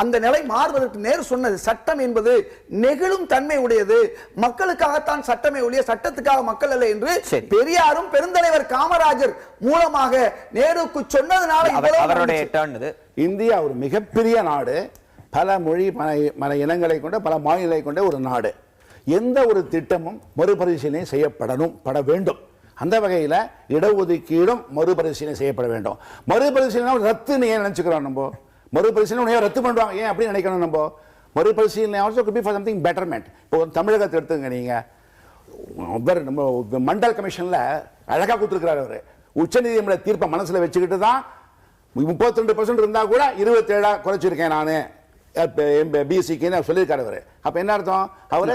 அந்த நிலை மாறுவதற்கு நேரு சொன்னது, சட்டம் என்பது நெகிழும் தன்மை உடையது, மக்களுக்காகத்தான் சட்டமே ஒழிய சட்டத்துக்காக மக்கள் அல்ல என்று பெரியாரும் பெருந்தலைவர் காமராஜர் மூலமாக நேருக்கு சொன்னதுனால இந்தியா ஒரு மிகப்பெரிய நாடு, பல மொழி பல இனங்களை கொண்ட பல மாநிலங்களை கொண்ட ஒரு நாடு. எந்த ஒரு திட்டமும் மறுபரிசீலனை செய்யப்பட வேண்டும். அந்த வகையில் இடஒதுக்கீடும் மறுபரிசீலனை செய்யப்பட வேண்டும். மறுபரிசீலனை ரத்து ஏன் நினைச்சுக்கிறோம் நம்ம? மறுபரிசீலனை ரத்து பண்ணுவாங்க ஏன் அப்படி நினைக்கணும் நம்ம? மறுபரிசீலனை also could be for something betterment. இப்போ தமிழகத்தை எடுத்துங்க, நீங்க நம்ம மண்டல் கமிஷன்ல அழகா கொடுத்துருக்கிறார் அவர். உச்சநீதிமன்ற தீர்ப்பை மனசுல வச்சுக்கிட்டு தான் 32% இருந்தா கூட 27 குறைச்சிருக்கேன் நானு பிசிக்கு சொல்லியிருக்காரு அவரு. அப்ப என்ன அர்த்தம்? அவரு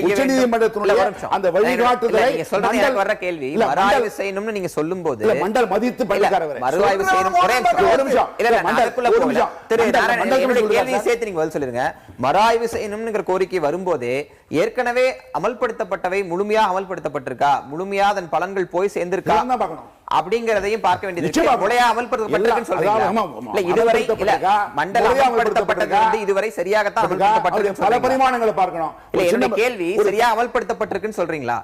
உச்சநீதிமன்றத்தினுடைய அந்த வழிகாட்டுதலை வர்ற கேள்வி மறுஆய்வு செய்யணும்னு நீங்க சொல்லும்போது மண்டல் மதித்து பண்ணிருக்காரு அவரு. மறுஆய்வு செய்யணும் ஒரு நிமிஷம் திரு நாராயணன் கேள்வியை சேர்த்து நீங்க பதில் சொல்லுங்க. மறுஆய்வு செய்யணும்ங்கிற கோரிக்கை வரும்போதே ஏற்கனவே அமல்படுத்தப்பட்டவை முழுமையா அமல்படுத்தப்பட்டிருக்கா, முழுமையா அதன் பலன்கள் போய் சேர்ந்திருக்கா அப்படிங்கறதையும் பார்க்க வேண்டியது. முறையா அமல்படுத்தப்பட்டிருக்குன்னு சொல்றீங்க. இதுவரை மண்டல அமல்படுத்தப்பட்டது இதுவரை சரியாகத்தான் அமல்படுத்தப்பட்டிருக்கு. பல பரிமாணங்களை பார்க்கணும். இல்ல கேள்வி சரியா அமல்படுத்தப்பட்டிருக்குன்னு சொல்றீங்களா?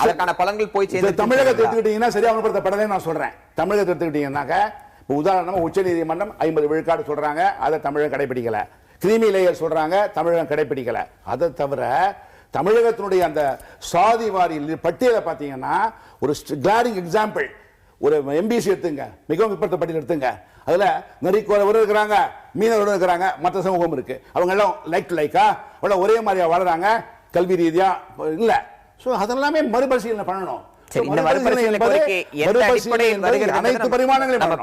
அதற்கான பலன்கள் போய் சேர்ந்து தமிழகத்தை எடுத்துக்கிட்டீங்கன்னா சரியா அமல்படுத்தப்படலை நான் சொல்றேன். தமிழகத்தை எடுத்துக்கிட்டீங்கன்னாக்க உதாரணமா உச்சநீதிமன்றம் 50 விழுக்காடு சொல்றாங்க, அதை தமிழகம் கடைபிடிக்கல. கிரீமி லேயர் சொல்றாங்க, தமிழகம் கடைபிடிக்கல. அதை தவிர தமிழகத்தினுடைய அந்த சாதி வாரி பட்டியலை பார்த்தீங்கன்னா ஒரு கிளாரிங் எக்ஸாம்பிள், ஒரு எம்பிசி எடுத்துங்க, மிகவும் பிற்படுத்தப்பட்ட எடுத்துங்க, அதுல நரிக்கோரவர் இருக்கிறாங்க, மீனவர்கள் இருக்கிறாங்க, மற்ற சமூகம் இருக்கு. அவங்க எல்லாம் லைக்கா ஒரே மாதிரியா வளராங்க, கல்வி ரீதியா இல்ல. சோ அதெல்லாமே மறுபரிசீலனை பண்ணணும். அனைத்து பரிமாணங்களையும்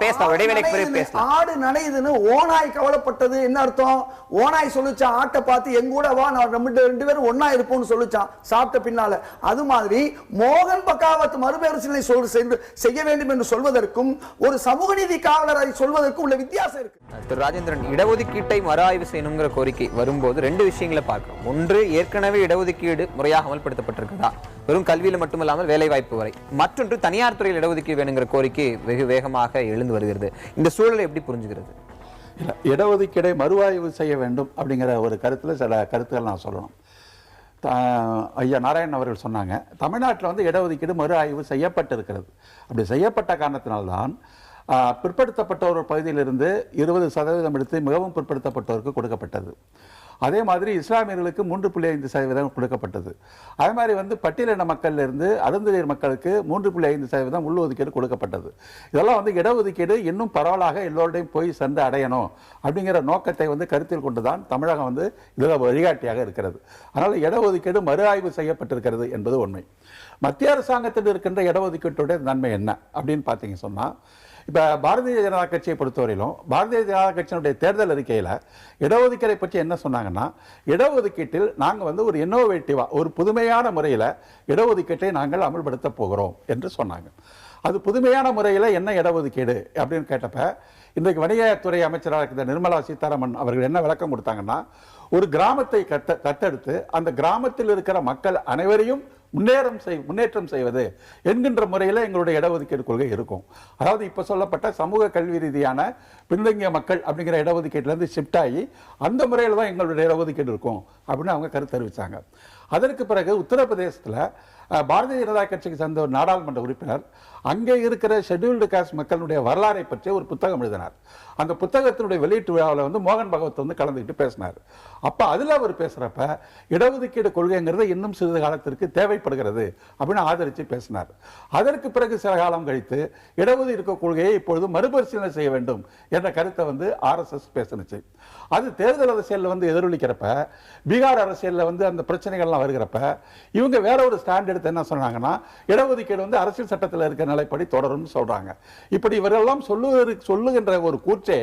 ஆடு நனையுதுன்னு ஓனாய் கவலைப்பட்டது என்ன அர்த்தம்? ஓனாய் சொல்லுச்சா ஆட்டை பார்த்து எங்க கூட வா, நான் 2 பேரும் ஒன்னா இருப்போம்னு சொல்லுச்சான் சாப்பிட்ட பின்னால. அது மாதிரி மோகன் பகாவத் மறுபரிசீலனை செய்ய வேண்டும் என்று சொல்வதற்கும் ஒரு சமூக நீதி காவலரை சொல்வதற்கும் உள்ள வித்தியாசம் இருக்கு. திரு ராஜேந்திரன், இடஒதுக்கீட்டை மறுஆய்வு செய்யணுங்கிற கோரிக்கை வரும்போது 2 விஷயங்களை பார்க்கிறோம். ஒன்று, ஏற்கனவே இடஒதுக்கீடு முறையாக அமல்படுத்தப்பட்டிருக்கிறதா, வெறும் கல்வியில மட்டுமல்லாமல் வேலை வாய்ப்பு வரை. மற்றொன்று, தனியார் துறையில் இடஒதுக்கீடு வேணுங்கிற கோரிக்கை வெகு வேகமாக எழுந்து வருகிறது. இந்த சூழலை எப்படி புரிஞ்சுக்கிறது? இடஒதுக்கீடை மறுஆய்வு செய்ய வேண்டும் அப்படிங்கிற ஒரு கருத்தில் சில கருத்துக்கள் நான் சொல்லணும். ஐயா நாராயணன் அவர்கள் சொன்னாங்க, தமிழ்நாட்டில் இடஒதுக்கீடு மறு ஆய்வு செய்யப்பட்டிருக்கிறது. அப்படி செய்யப்பட்ட காரணத்தினால்தான் பிற்படுத்தப்பட்ட ஒரு பகுதியிலிருந்து 20% எடுத்து மிகவும் பிற்படுத்தப்பட்டோருக்கு கொடுக்கப்பட்டது. அதே மாதிரி இஸ்லாமியர்களுக்கு 3.5% கொடுக்கப்பட்டது. அதே மாதிரி வந்து பட்டியலின மக்கள்ல இருந்து அருந்ததியர் மக்களுக்கு 3.5% உள்ஒதுக்கீடு கொடுக்கப்பட்டது. இதெல்லாம் வந்து இடஒதுக்கீடு இன்னும் பரவலாக எல்லோருடையும் போய் சென்று அடையணும் அப்படிங்கிற நோக்கத்தை வந்து கருத்தில் கொண்டுதான் தமிழகம் வந்து இதில் வழிகாட்டியாக இருக்கிறது. அதனால் இடஒதுக்கீடு மறு ஆய்வு செய்யப்பட்டிருக்கிறது என்பது உண்மை. மத்திய அரசாங்கத்தில் இருக்கின்ற இடஒதுக்கீட்டுடைய நன்மை என்ன அப்படின்னு பார்த்தீங்க சொன்னால், இப்போ பாரதிய ஜனதா கட்சியை பொறுத்தவரையிலும் பாரதிய ஜனதா கட்சியினுடைய தேர்தல் அறிக்கையில் இடஒதுக்கீடை பற்றி என்ன சொன்னாங்கன்னா, இடஒதுக்கீட்டில் நாங்கள் வந்து ஒரு இன்னோவேட்டிவாக ஒரு புதுமையான முறையில் இடஒதுக்கீட்டை நாங்கள் அமல்படுத்த போகிறோம் என்று சொன்னாங்க. அது புதுமையான முறையில் என்ன இடஒதுக்கீடு அப்படின்னு கேட்டப்ப, இன்றைக்கு வணிகத்துறை அமைச்சராக இருக்கிற நிர்மலா சீதாராமன் அவர்கள் என்ன விளக்கம் கொடுத்தாங்கன்னா, ஒரு கிராமத்தை தத்தெடுத்து அந்த கிராமத்தில் இருக்கிற மக்கள் அனைவரையும் முன்னேற்றம் செய்வது என்கின்ற முறையில் எங்களுடைய இடஒதுக்கீடு கொள்கை இருக்கும். அதாவது இப்ப சொல்லப்பட்ட சமூக கல்வி ரீதியான பின்தங்கிய மக்கள் அப்படிங்கிற இடஒதுக்கீட்டிலிருந்து ஷிஃப்ட் ஆகி அந்த முறையில் தான் எங்களுடைய இடஒதுக்கீடு இருக்கும் அப்படின்னு அவங்க கருத்து தெரிவித்தாங்க. அதற்கு பிறகு உத்தரப்பிரதேசத்தில் பாரதிய ஜனதா கட்சிக்கு சேர்ந்த ஒரு நாடாளுமன்ற உறுப்பினர் அங்கே இருக்கிற ஷெட்யூல்டு காஸ்ட் மக்களுடைய வரலாறை பற்றி ஒரு புத்தகம் எழுதினார். அந்த புத்தகத்தினுடைய வெளியீட்டு விழாவில் வந்து மோகன் பகவத் வந்து கலந்துக்கிட்டு பேசினார். அப்போ அதில் அவர் பேசுகிறப்ப இடஒதுக்கீடு கொள்கைங்கிறது இன்னும் சிறிது காலத்திற்கு தேவைப்படுகிறது அப்படின்னு ஆதரித்து பேசினார். அதற்கு பிறகு சில காலம் கழித்து இடஒதுக்கீடு கொள்கையை இப்பொழுது மறுபரிசீலனை செய்ய வேண்டும் என்ற கருத்தை வந்து RSS பேசினுச்சு. அது தேர்தல் அரசியலில் வந்து எதிரொலிக்கிறப்ப, பீகார் அரசியலில் வந்து அந்த பிரச்சனைகள்லாம் வருகிறப்ப இவங்க வேற ஒரு ஸ்டாண்ட் எடுத்து என்ன சொன்னாங்கன்னா, இடஒதுக்கீடு வந்து அரசியல் சட்டத்தில் இருக்கிற நிலைப்படி தொடரும்னு சொல்றாங்க. இப்படி இவரெல்லாம் சொல்லுகின்ற ஒரு கூற்றே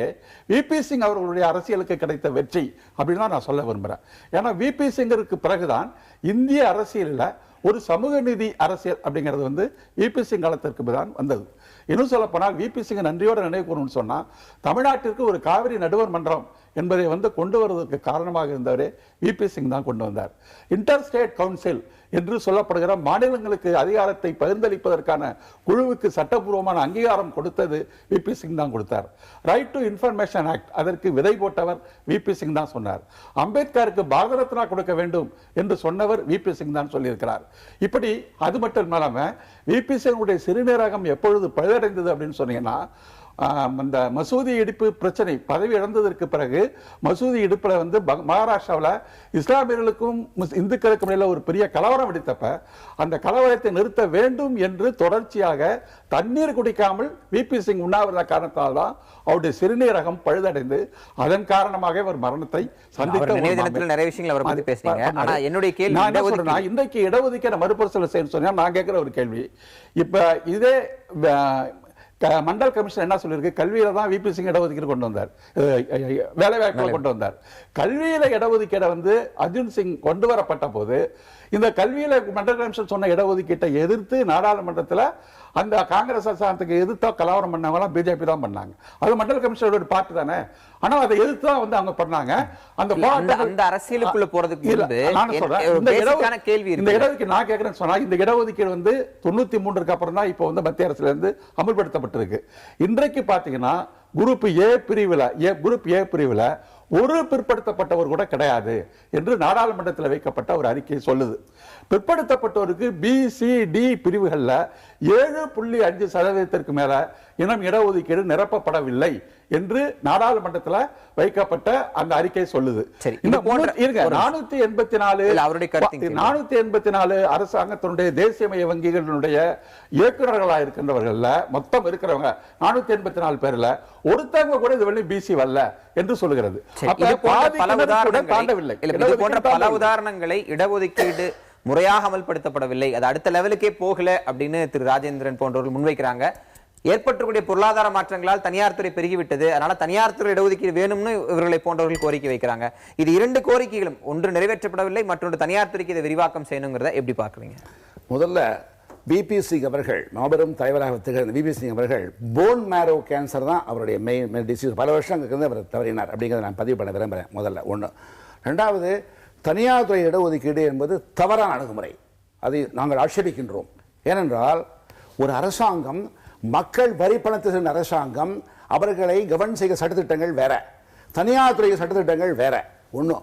விபி சிங் அவர்களுடைய அரசியலுக்கு கிடைத்த வெற்றி அப்படின்னு நான் சொல்ல விரும்புகிறேன். ஏன்னா விபி சிங்கிற்கு பிறகுதான் இந்திய அரசியலில் ஒரு சமூக நீதி அரசியல் அப்படிங்கிறது வந்து விபி சிங் காலத்திற்கு தான் வந்தது. இன்னும் சொல்ல போனால் விபி சிங் நன்றியோடு நினைவு கூறணும்னு சொன்னால், தமிழ்நாட்டிற்கு ஒரு காவிரி நடுவர் மன்றம் என்பதை வந்து கொண்டு வருவதற்கு காரணமாக இருந்தவரே விபி சிங் தான் கொண்டு வந்தார். இன்டர் ஸ்டேட் கவுன்சில் என்று சொல்லப்படுகிற மாநிலங்களுக்கு அதிகாரத்தை பகிர்ந்தளிப்பதற்கான குழுவுக்கு சட்டப்பூர்வமான அங்கீகாரம் கொடுத்தது விபி சிங் தான் கொடுத்தார். ரைட் டு இன்ஃபர்மேஷன் ஆக்ட் அதற்கு விதை போட்டவர் விபி சிங் தான் சொன்னார். அம்பேத்கருக்கு பாரத ரத்னா கொடுக்க வேண்டும் என்று சொன்னவர் விபி சிங் தான் சொல்லியிருக்கிறார். இப்படி அது மட்டும் இல்லாமல் விபி சிங்குடைய சிறுநீரகம் எப்பொழுது பழுதடைந்தது அப்படின்னு சொன்னீங்கன்னா, அந்த மசூதி இடிப்பு பிரச்சனை பதவி இழந்ததற்கு பிறகு மசூதி இடிப்புல வந்து மகாராஷ்டிராவில் இஸ்லாமியர்களுக்கும் இந்துக்களுக்கும் இடையில ஒரு பெரிய கலவரம் வெடித்தப்ப அந்த கலவரத்தை நிறுத்த வேண்டும் என்று தொடர்ச்சியாக தண்ணீர் குடிக்காமல் விபி சிங் உண்ணாவிரத காரணத்தால் தான் அவருடைய சிறுநீரகம் பழுதடைந்து அதன் காரணமாக அவர் மரணத்தை சந்தித்த நிறைய விஷயங்கள் அவர் பத்தி பேசுறீங்க. ஆனா என்னுடைய கேள்வி, நான் என்ன சொல்றேன்னா, இன்றைக்கு இடஒதுக்கீடு மறுபரிசீலனை செய்யணும்னு சொன்னா நான் கேட்கிற ஒரு கேள்வி, இப்ப இதே மண்டல் கமிஷன் என்ன சொல்லியிருக்கு, கல்வியில தான் விபி சிங் இடஒதுக்கீடு கொண்டு வந்தார், வேலை வாய்ப்பு கொண்டு வந்தார். கல்வியில இடஒதுக்கீடை வந்து அர்ஜுன் சிங் கொண்டு வரப்பட்ட போது இந்த கல்வியில மண்டல் கமிஷன் சொன்ன இடஒதுக்கீட்டை எதிர்த்து நாடாளுமன்றத்தில் அந்த காங்கிரஸ் அரசாங்கத்துக்கு எதிர்த்தா கலவரம் பண்ணவங்க பிஜேபி தான் பண்ணாங்க. அது மண்டல் கமிஷனோட பார்ட்டி தானே. ஆனா அதை எதிர்த்து தான் வந்து அவங்க பண்ணாங்க. அந்த அரசியலுக்குள்ள போறதுக்கு இந்த இடஒதுக்கீடு நான் கேட்கிறேன்னு சொன்னா, இந்த இடஒதுக்கீடு வந்து 93க்கு அப்புறம் தான் இப்போ வந்து மத்திய அரசுல இருந்து அமல்படுத்தப்பட்டிருக்கு. இன்றைக்கு பாத்தீங்கன்னா குரூப் ஏ பிரிவுல ஒரு பிற்படுத்தப்பட்டவர் கூட கிடையாது என்று நாடாளுமன்றத்தில் வைக்கப்பட்ட ஒரு அறிக்கை சொல்லுது. பிற்படுத்தப்பட்டவருக்கு BCD பிரிவுகள்ல 7.5% மேல இனம் இடஒதுக்கீடு நிரப்பப்படவில்லை என்று நாடாளுமன்றத்தில் வைக்கப்பட்ட அந்த அறிக்கை சொல்லுது. 484 அரசாங்கத்தினுடைய தேசியமய வங்கிகளுடைய இயக்குநர்களாக இருக்கின்றவர்கள மொத்தம் இருக்கிறவங்க 484 பேர்ல ஒருத்தவங்க கூட இது வெளியே பிசி வரல என்று சொல்லுகிறது. பல உதாரணங்களை இடஒதுக்கீடு முறையாக அமல்படுத்தப்படவில்லை, அது அடுத்த லெவலுக்கே போகல அப்படின்னு திரு ராஜேந்திரன் போன்றவர்கள் முன்வைக்கிறாங்க. ஏற்பட்டக்கூடிய பொருளாதார மாற்றங்களால் தனியார் துறை பெருகிவிட்டது, அதனால தனியார் துறை இடஒதுக்கீடு வேணும்னு இவர்களை போன்றவர்கள் கோரிக்கை வைக்கிறாங்க. இது இரண்டு கோரிக்கைகளும் ஒன்று நிறைவேற்றப்படவில்லை, மற்றொன்று தனியார் துறைக்கு இதை விரிவாக்கம் செய்யணுங்கிறத எப்படி பார்க்குறீங்க? முதல்ல விபி சிங் அவர்கள் மாபெரும் தலைவராக திகழ்ந்த விபி சிங் அவர்கள் போன் மேரோ கேன்சர் தான் அவருடைய மெயின் டிசீஸ். பல வருஷங்களுக்கு அவர் தவறினார் அப்படிங்கிறத நான் பதிவு பண்ண விரும்புகிறேன். முதல்ல ஒன்று. ரெண்டாவது, தனியார் துறை இடஒதுக்கீடு என்பது தவறான அணுகுமுறை, அதை நாங்கள் ஆட்சேபிக்கின்றோம். ஏனென்றால் ஒரு அரசாங்கம், மக்கள் வரி பணத்தை சென்ற அரசாங்கம், அவர்களை கவர்ன் செய்ய சட்டத்திட்டங்கள் வேற, தனியார் துறை சட்டத்திட்டங்கள் வேற. ஒன்று,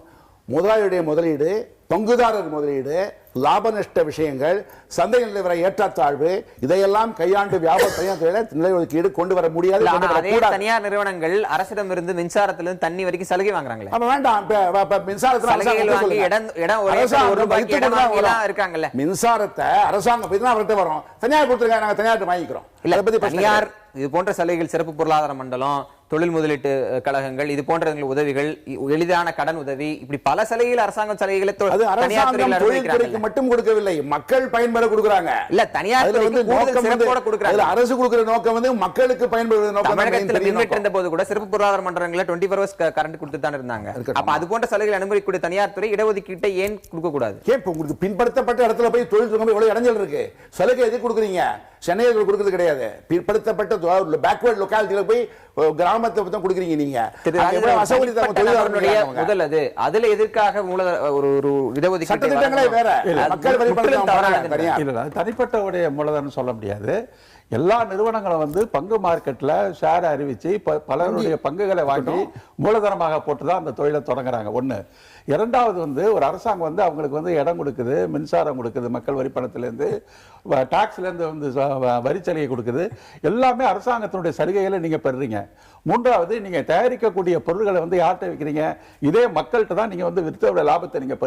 முதலாளியுடைய முதலீடு பங்குதாரர் முதலீடு, லாப நஷ்ட விஷயங்கள், சந்தை நிலவர ஏற்றத்தாழ்வு, இதையெல்லாம் கையாண்டு வியாபார நிலை ஒதுக்கீடு கொண்டு வர முடியாது. தனியார் நிறுவனங்கள் அரசிடமிருந்து மின்சாரத்திலிருந்து தண்ணி வரைக்கும் சலுகை வாங்குறாங்களே. வேண்டாம், மின்சாரத்தை அரசாங்கம் அவர்கிட்ட வரும், தனியார் கொடுத்துருக்காங்க, நாங்க தனியார் வாங்கிக்கிறோம். தனியார் இது போன்ற சலுகைகள், சிறப்பு பொருளாதார மண்டலம், தொழில் முதலீட்டு கழகங்கள், இது போன்ற உதவிகள், எளிதான கடன் உதவி, இப்படி பல சலுகைகள் அரசாங்கம் சலுகைகளை மட்டும் கொடுக்கவில்லை, மக்கள் பயன்பட கொடுக்குறாங்க. இல்ல தனியார் அரசு கொடுக்கிற நோக்கம் வந்து மக்களுக்கு பயன்படுவது நோக்கம். தமிழகத்தில் மின்வெட்டு இருந்த போது கூட சிறப்பு பொருளாதார மன்றங்களை 24 hours கரண்ட் கொடுத்து தான் இருந்தாங்க. அப்ப அது போன்ற சலுகைகள் அனுமதிக்கூடிய தனியார் துறை இடஒதுக்கீட்டை ஏன் கொடுக்க கூடாது? உங்களுக்கு பின்படுத்தப்பட்ட இடத்துல போய் தொழில் எவ்வளவு இடைஞ்சல் இருக்கு. சலுகை எது கொடுக்குறீங்க? சென்னையில் கொடுக்கிறது கிடையாது. பிற்படுத்தப்பட்ட பேக்வர்ட் லொகாலிட்டியில போய் கிராமத்தை தான் கொடுக்குறீங்க நீங்க. முதல் அது அதுல எதற்காக ஒரு இடஒதுக்கீடு வேற மக்கள் தனிப்பட்ட உடைய மூலதனம் சொல்ல முடியாது. எல்லா நிறுவனங்களும் வந்து பங்கு மார்க்கெட்ல ஷேர் அறிவிச்சு பலருடைய பங்குகளை வாங்கி மூலதனமாக போட்டுதான் அந்த தொழிலை தொடங்குறாங்க. ஒண்ணு. இரண்டாவது வந்து ஒரு அரசாங்கம் வந்து அவங்களுக்கு வந்து இடம் கொடுக்குது, மின்சாரம் கொடுக்குது, மக்கள் வரி பணத்திலேருந்து டாக்ஸ்லேருந்து வந்து வரி சலுகை கொடுக்குது. எல்லாமே அரசாங்கத்தினுடைய சலுகைகளை நீங்க பெறுறீங்க. மூன்றாவது, நீங்க தயாரிக்கக்கூடிய பொருட்களை வந்து யார்கிட்ட விற்கிறீங்க? இதே மக்கள்கிட்ட தான் நீங்க வந்து விற்பனை லாபத்தை நீங்க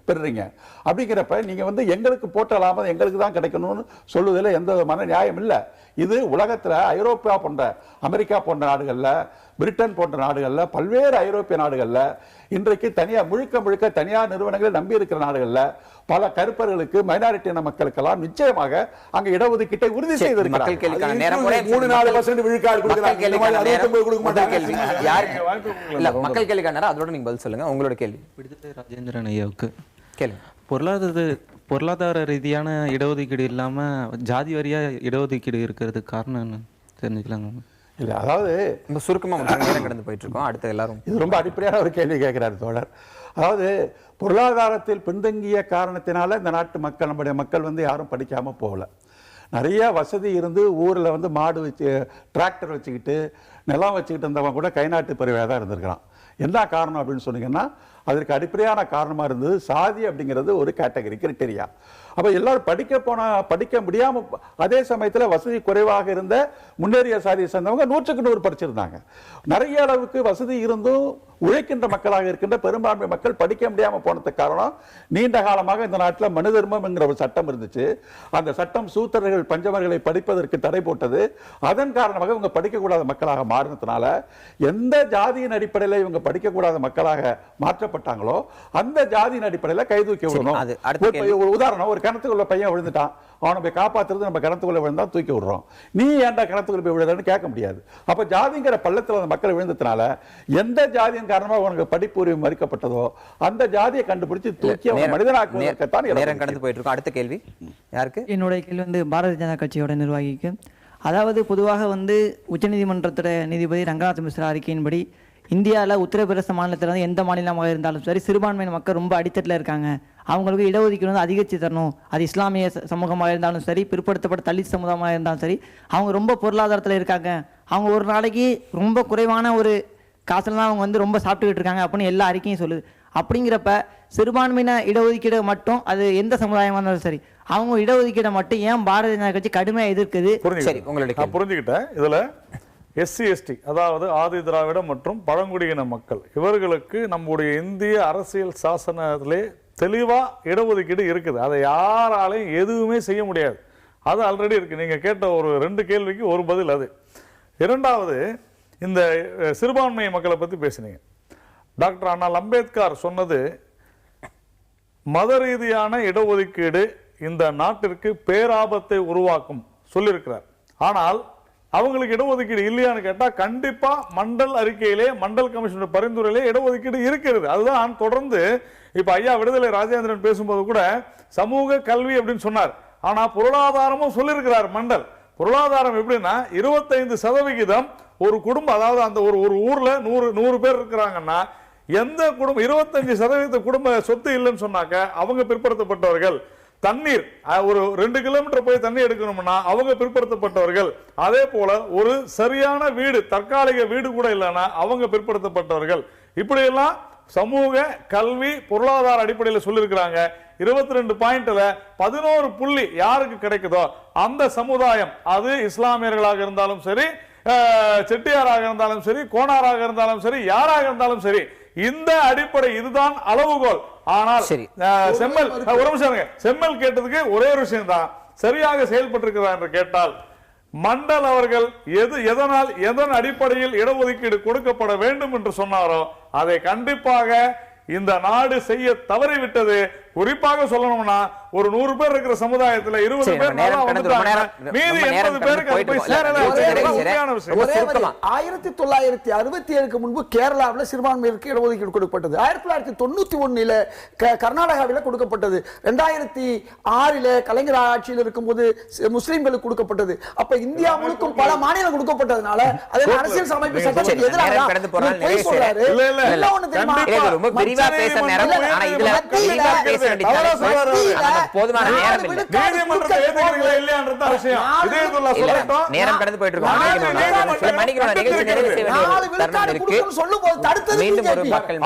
பெறுறீங்க. அப்படிங்கிறப்ப நீங்க வந்து எங்களுக்கு போட்ட லாபம் எங்களுக்கு தான் கிடைக்கணும்னு சொல்லுவதில் எந்த விதமான நியாயம் இல்லை. இது உலகத்தில் ஐரோப்பா போன்ற, அமெரிக்கா போன்ற நாடுகள்ல, பிரிட்டன் போன்ற நாடுகள்ல, பல்வேறு ஐரோப்பிய நாடுகள்ல இன்றைக்கு முழுக்க தனியார் நிறுவனங்களை நம்பி இருக்கிற நாடுகள்ல பல கருப்பர்களுக்கு, மைனாரிட்டி மக்களுக்கெல்லாம் நிச்சயமாக அங்க இடஒதுக்கீட்டை உறுதி செய்திருக்கிறார்கள். மக்கள் கேள்விக்கான அதோட நீங்க பதில் சொல்லுங்க. உங்களோட கேள்வி ராஜேந்திரன் ஐயாவுக்கு கேள்வி. பொருளாதார ரீதியான இடஒதுக்கீடு இல்லாம ஜாதி வாரியா இடஒதுக்கீடு இருக்கிறதுக்கு காரணம் என்ன தெரிஞ்சுக்கலாங்க? இல்லை, அதாவது சுருக்கமா நேரம் கடந்து போயிட்டு இருக்கோம். அடுத்த எல்லாரும் இது ரொம்ப அடிப்படையான ஒரு கேள்வி கேட்கிறார் தோழர். அதாவது பொருளாதாரத்தில் பின்தங்கிய காரணத்தினால இந்த நாட்டு மக்கள், நம்முடைய மக்கள் வந்து யாரும் படிக்காம போகல. நிறைய வசதி இருந்து ஊரில் வந்து மாடு வச்சு, டிராக்டர் வச்சுக்கிட்டு, நிலம் வச்சுக்கிட்டு இருந்தவங்க கூட கை நாட்டு பறவையாக தான் இருந்திருக்கிறான். என்ன காரணம் அப்படின்னு சொன்னீங்கன்னா, அதற்கு அடிப்படையான காரணமாக இருந்தது சாதி அப்படிங்கிறது ஒரு கேட்டகரி, கிரிட்டீரியா. அப்போ எல்லாரும் படிக்க முடியாமல், அதே சமயத்தில் வசதி குறைவாக இருந்த முன்னேறிய சாதியை சேர்ந்தவங்க 100க்கு 100 படிச்சிருந்தாங்க. நிறைய அளவுக்கு வசதி இருந்தும் உழைக்கின்ற மக்களாக இருக்கின்ற பெரும்பான்மை மக்கள் படிக்க முடியாமல் போனதுக்கு காரணம், நீண்ட காலமாக இந்த நாட்டில் மனு தர்மம் என்கிற ஒரு சட்டம் இருந்துச்சு. அந்த சட்டம் சூத்திரர்கள், பஞ்சமர்களை படிப்பதற்கு தடை போட்டது. அதன் காரணமாக இவங்க படிக்கக்கூடாத மக்களாக மாறினதுனால எந்த ஜாதியின் அடிப்படையில் இவங்க படிக்கக்கூடாத மக்களாக மாற்றப்பட்டாங்களோ அந்த ஜாதியின் அடிப்படையில் கைதூக்கி விடணும். ஒரு உதாரணம், ஒரு கிணத்துக்குள்ள பையன் விழுந்துட்டான், அவனை போய் காப்பாற்றுறது நம்ம கிணத்துக்குள்ள விழுந்தா தூக்கி விடுறோம். நீ ஏன்டா கிணத்துக்குள்ள போய் விழுதுன்னு கேட்க முடியாது. அப்ப ஜாதிங்கிற பள்ளத்தில் அந்த மக்கள் விழுந்ததுனால எந்த ஜாதியின் காரணமாக உனக்கு படிப்பு உரிமை மறுக்கப்பட்டதோ அந்த ஜாதியை கண்டுபிடிச்சு தூக்கி மனிதனாக்குவதற்குத்தான் நேரம் கடந்து போயிட்டு இருக்கோம். அடுத்த கேள்வி யாருக்கு? என்னுடைய கேள்வி வந்து பாரதிய ஜனதா கட்சியோட நிர்வாகிக்கு. அதாவது பொதுவாக வந்து உச்சநீதிமன்றத்தோட நீதிபதி ரங்கநாத் மிஸ்ரா அறிக்கையின்படி இந்தியாவில் உத்தரப்பிரதேச மாநிலத்தில் வந்து எந்த மாநிலமாக இருந்தாலும் சரி, சிறுபான்மையின மக்கள் ரொம்ப அடித்தட்டில் இருக்காங்க, அவங்களுக்கு இடஒதுக்கீடு வந்து அதிகரித்து தரணும். அது இஸ்லாமிய சமூகமாக இருந்தாலும் சரி, பிற்படுத்தப்பட்ட தலித் சமூகமாக இருந்தாலும் சரி, அவங்க ரொம்ப பொருளாதாரத்தில் இருக்காங்க, அவங்க ஒரு நாளைக்கு ரொம்ப குறைவான ஒரு காசுலாம் அவங்க வந்து ரொம்ப சாப்பிட்டுக்கிட்டு இருக்காங்க அப்படின்னு எல்லா அறிக்கையும் சொல்லுது. அப்படிங்கிறப்ப சிறுபான்மையின இடஒதுக்கீடு மட்டும், அது எந்த சமுதாயமாக இருந்தாலும் சரி, அவங்க இடஒதுக்கீடை மட்டும் ஏன் பாரதிய ஜனதா கட்சி கடுமையாக எதிர்க்குது? சரி, உங்களுடைய புரிஞ்சுக்கிட்டேன். இதுல SC ST, அதாவது ஆதி திராவிட மற்றும் பழங்குடியின மக்கள், இவர்களுக்கு நம்முடைய இந்திய அரசியல் சாசனத்திலே தெளிவா இடஒதுக்கீடு இருக்குது. அதை யாராலையும் எதுவுமே செய்ய முடியாது. அது ஆல்ரெடி இருக்கு. நீங்க கேட்ட ஒரு 2 கேள்விக்கு ஒரு பதில் அது. இரண்டாவது, இந்த சிறுபான்மை மக்களை பத்தி பேசினீங்க. டாக்டர் அண்ணா அம்பேத்கர் சொன்னது, மத ரீதியான இடஒதுக்கீடு இந்த நாட்டிற்கு பேராபத்தை உருவாக்கும் சொல்லியிருக்கிறார். ஆனால் அவங்களுக்கு இடஒதுக்கீடு இல்லையான்னு கேட்டா கண்டிப்பா மண்டல் அறிக்கையிலே, மண்டல் கமிஷன் பரிந்துரையிலே இடஒதுக்கீடு இருக்கிறது. அதுதான் தொடர்ந்து இப்ப ஐயா விடுதலை ராஜேந்திரன் பேசும்போது கூட சமூக கல்வி அப்படின்னு சொன்னார். ஆனா பொருளாதாரமும் சொல்லியிருக்கிறார் மண்டல். பொருளாதாரம் எப்படின்னா 25% ஒரு குடும்பம், அதாவது அந்த ஒரு ஊர்ல 100 பேர் இருக்கிறாங்கன்னா எந்த குடும்பம் 25% குடும்ப சொத்து இல்லைன்னு சொன்னாக்க அவங்க பிற்படுத்தப்பட்டவர்கள். தண்ணீர், ஒரு 2 கிலோமீட்டர் போய் தண்ணி எடுக்கணும்னா அவங்க பிற்படுத்தப்பட்டவர்கள். அதே போல ஒரு சரியான வீடு, தற்காலிக வீடு கூட இல்லைன்னா அவங்க பிற்படுத்தப்பட்டவர்கள். இப்படியெல்லாம் சமூக, கல்வி, பொருளாதார அடிப்படையில் சொல்லியிருக்கிறாங்க. 22 பாயிண்ட்ல 11 புள்ளி யாருக்கு கிடைக்குதோ அந்த சமுதாயம், அது இஸ்லாமியர்களாக இருந்தாலும் சரி, செட்டியாராக இருந்தாலும் சரி, கோனாராக இருந்தாலும் சரி, யாராக இருந்தாலும் சரி, இந்த அடிப்படை இதுதான் அளவுகோல். ஆனால் செம்மல் ஒரு நிமிஷம், செம்மல் கேட்டதுக்கு ஒரே ஒரு விஷயம் தான், சரியாக செயல்பட்டிருக்கிறார் என்று கேட்டால், மண்டல் அவர்கள் எதன் அடிப்படையில் இடஒதுக்கீடு கொடுக்கப்பட வேண்டும் என்று சொன்னாரோ அதை கண்டிப்பாக இந்த நாடு செய்ய தவறிவிட்டது. குறிப்பாக சொல்லணும்னா ஒரு 100 பேர் இருக்கிற சமுதாயத்துல 20 பேர் மீதி 80 பேருக்கு அது போய் சேரல. 1967க்கு முன்பு கேரளாவில் சிறுபான்மையினருக்கு இடஒதுக்கீடு கொடுக்கப்பட்டது. 1991 கர்நாடகாவில் கொடுக்கப்பட்டது. 2006 கலைஞர் ஆட்சியில் இருக்கும்போது முஸ்லிம்களுக்கு கொடுக்கப்பட்டது. அப்ப இந்தியா முழுக்கும் பல மாநிலம் கொடுக்கப்பட்டதுனால அது அரசியல் அமைப்பு சட்டத்துக்கு எதிராக சொல்றாரு. போதுமான நேரம் இல்லை. நேரம் கடந்து போயிட்டு இருக்கோம். மீண்டும் ஒரு மக்கள்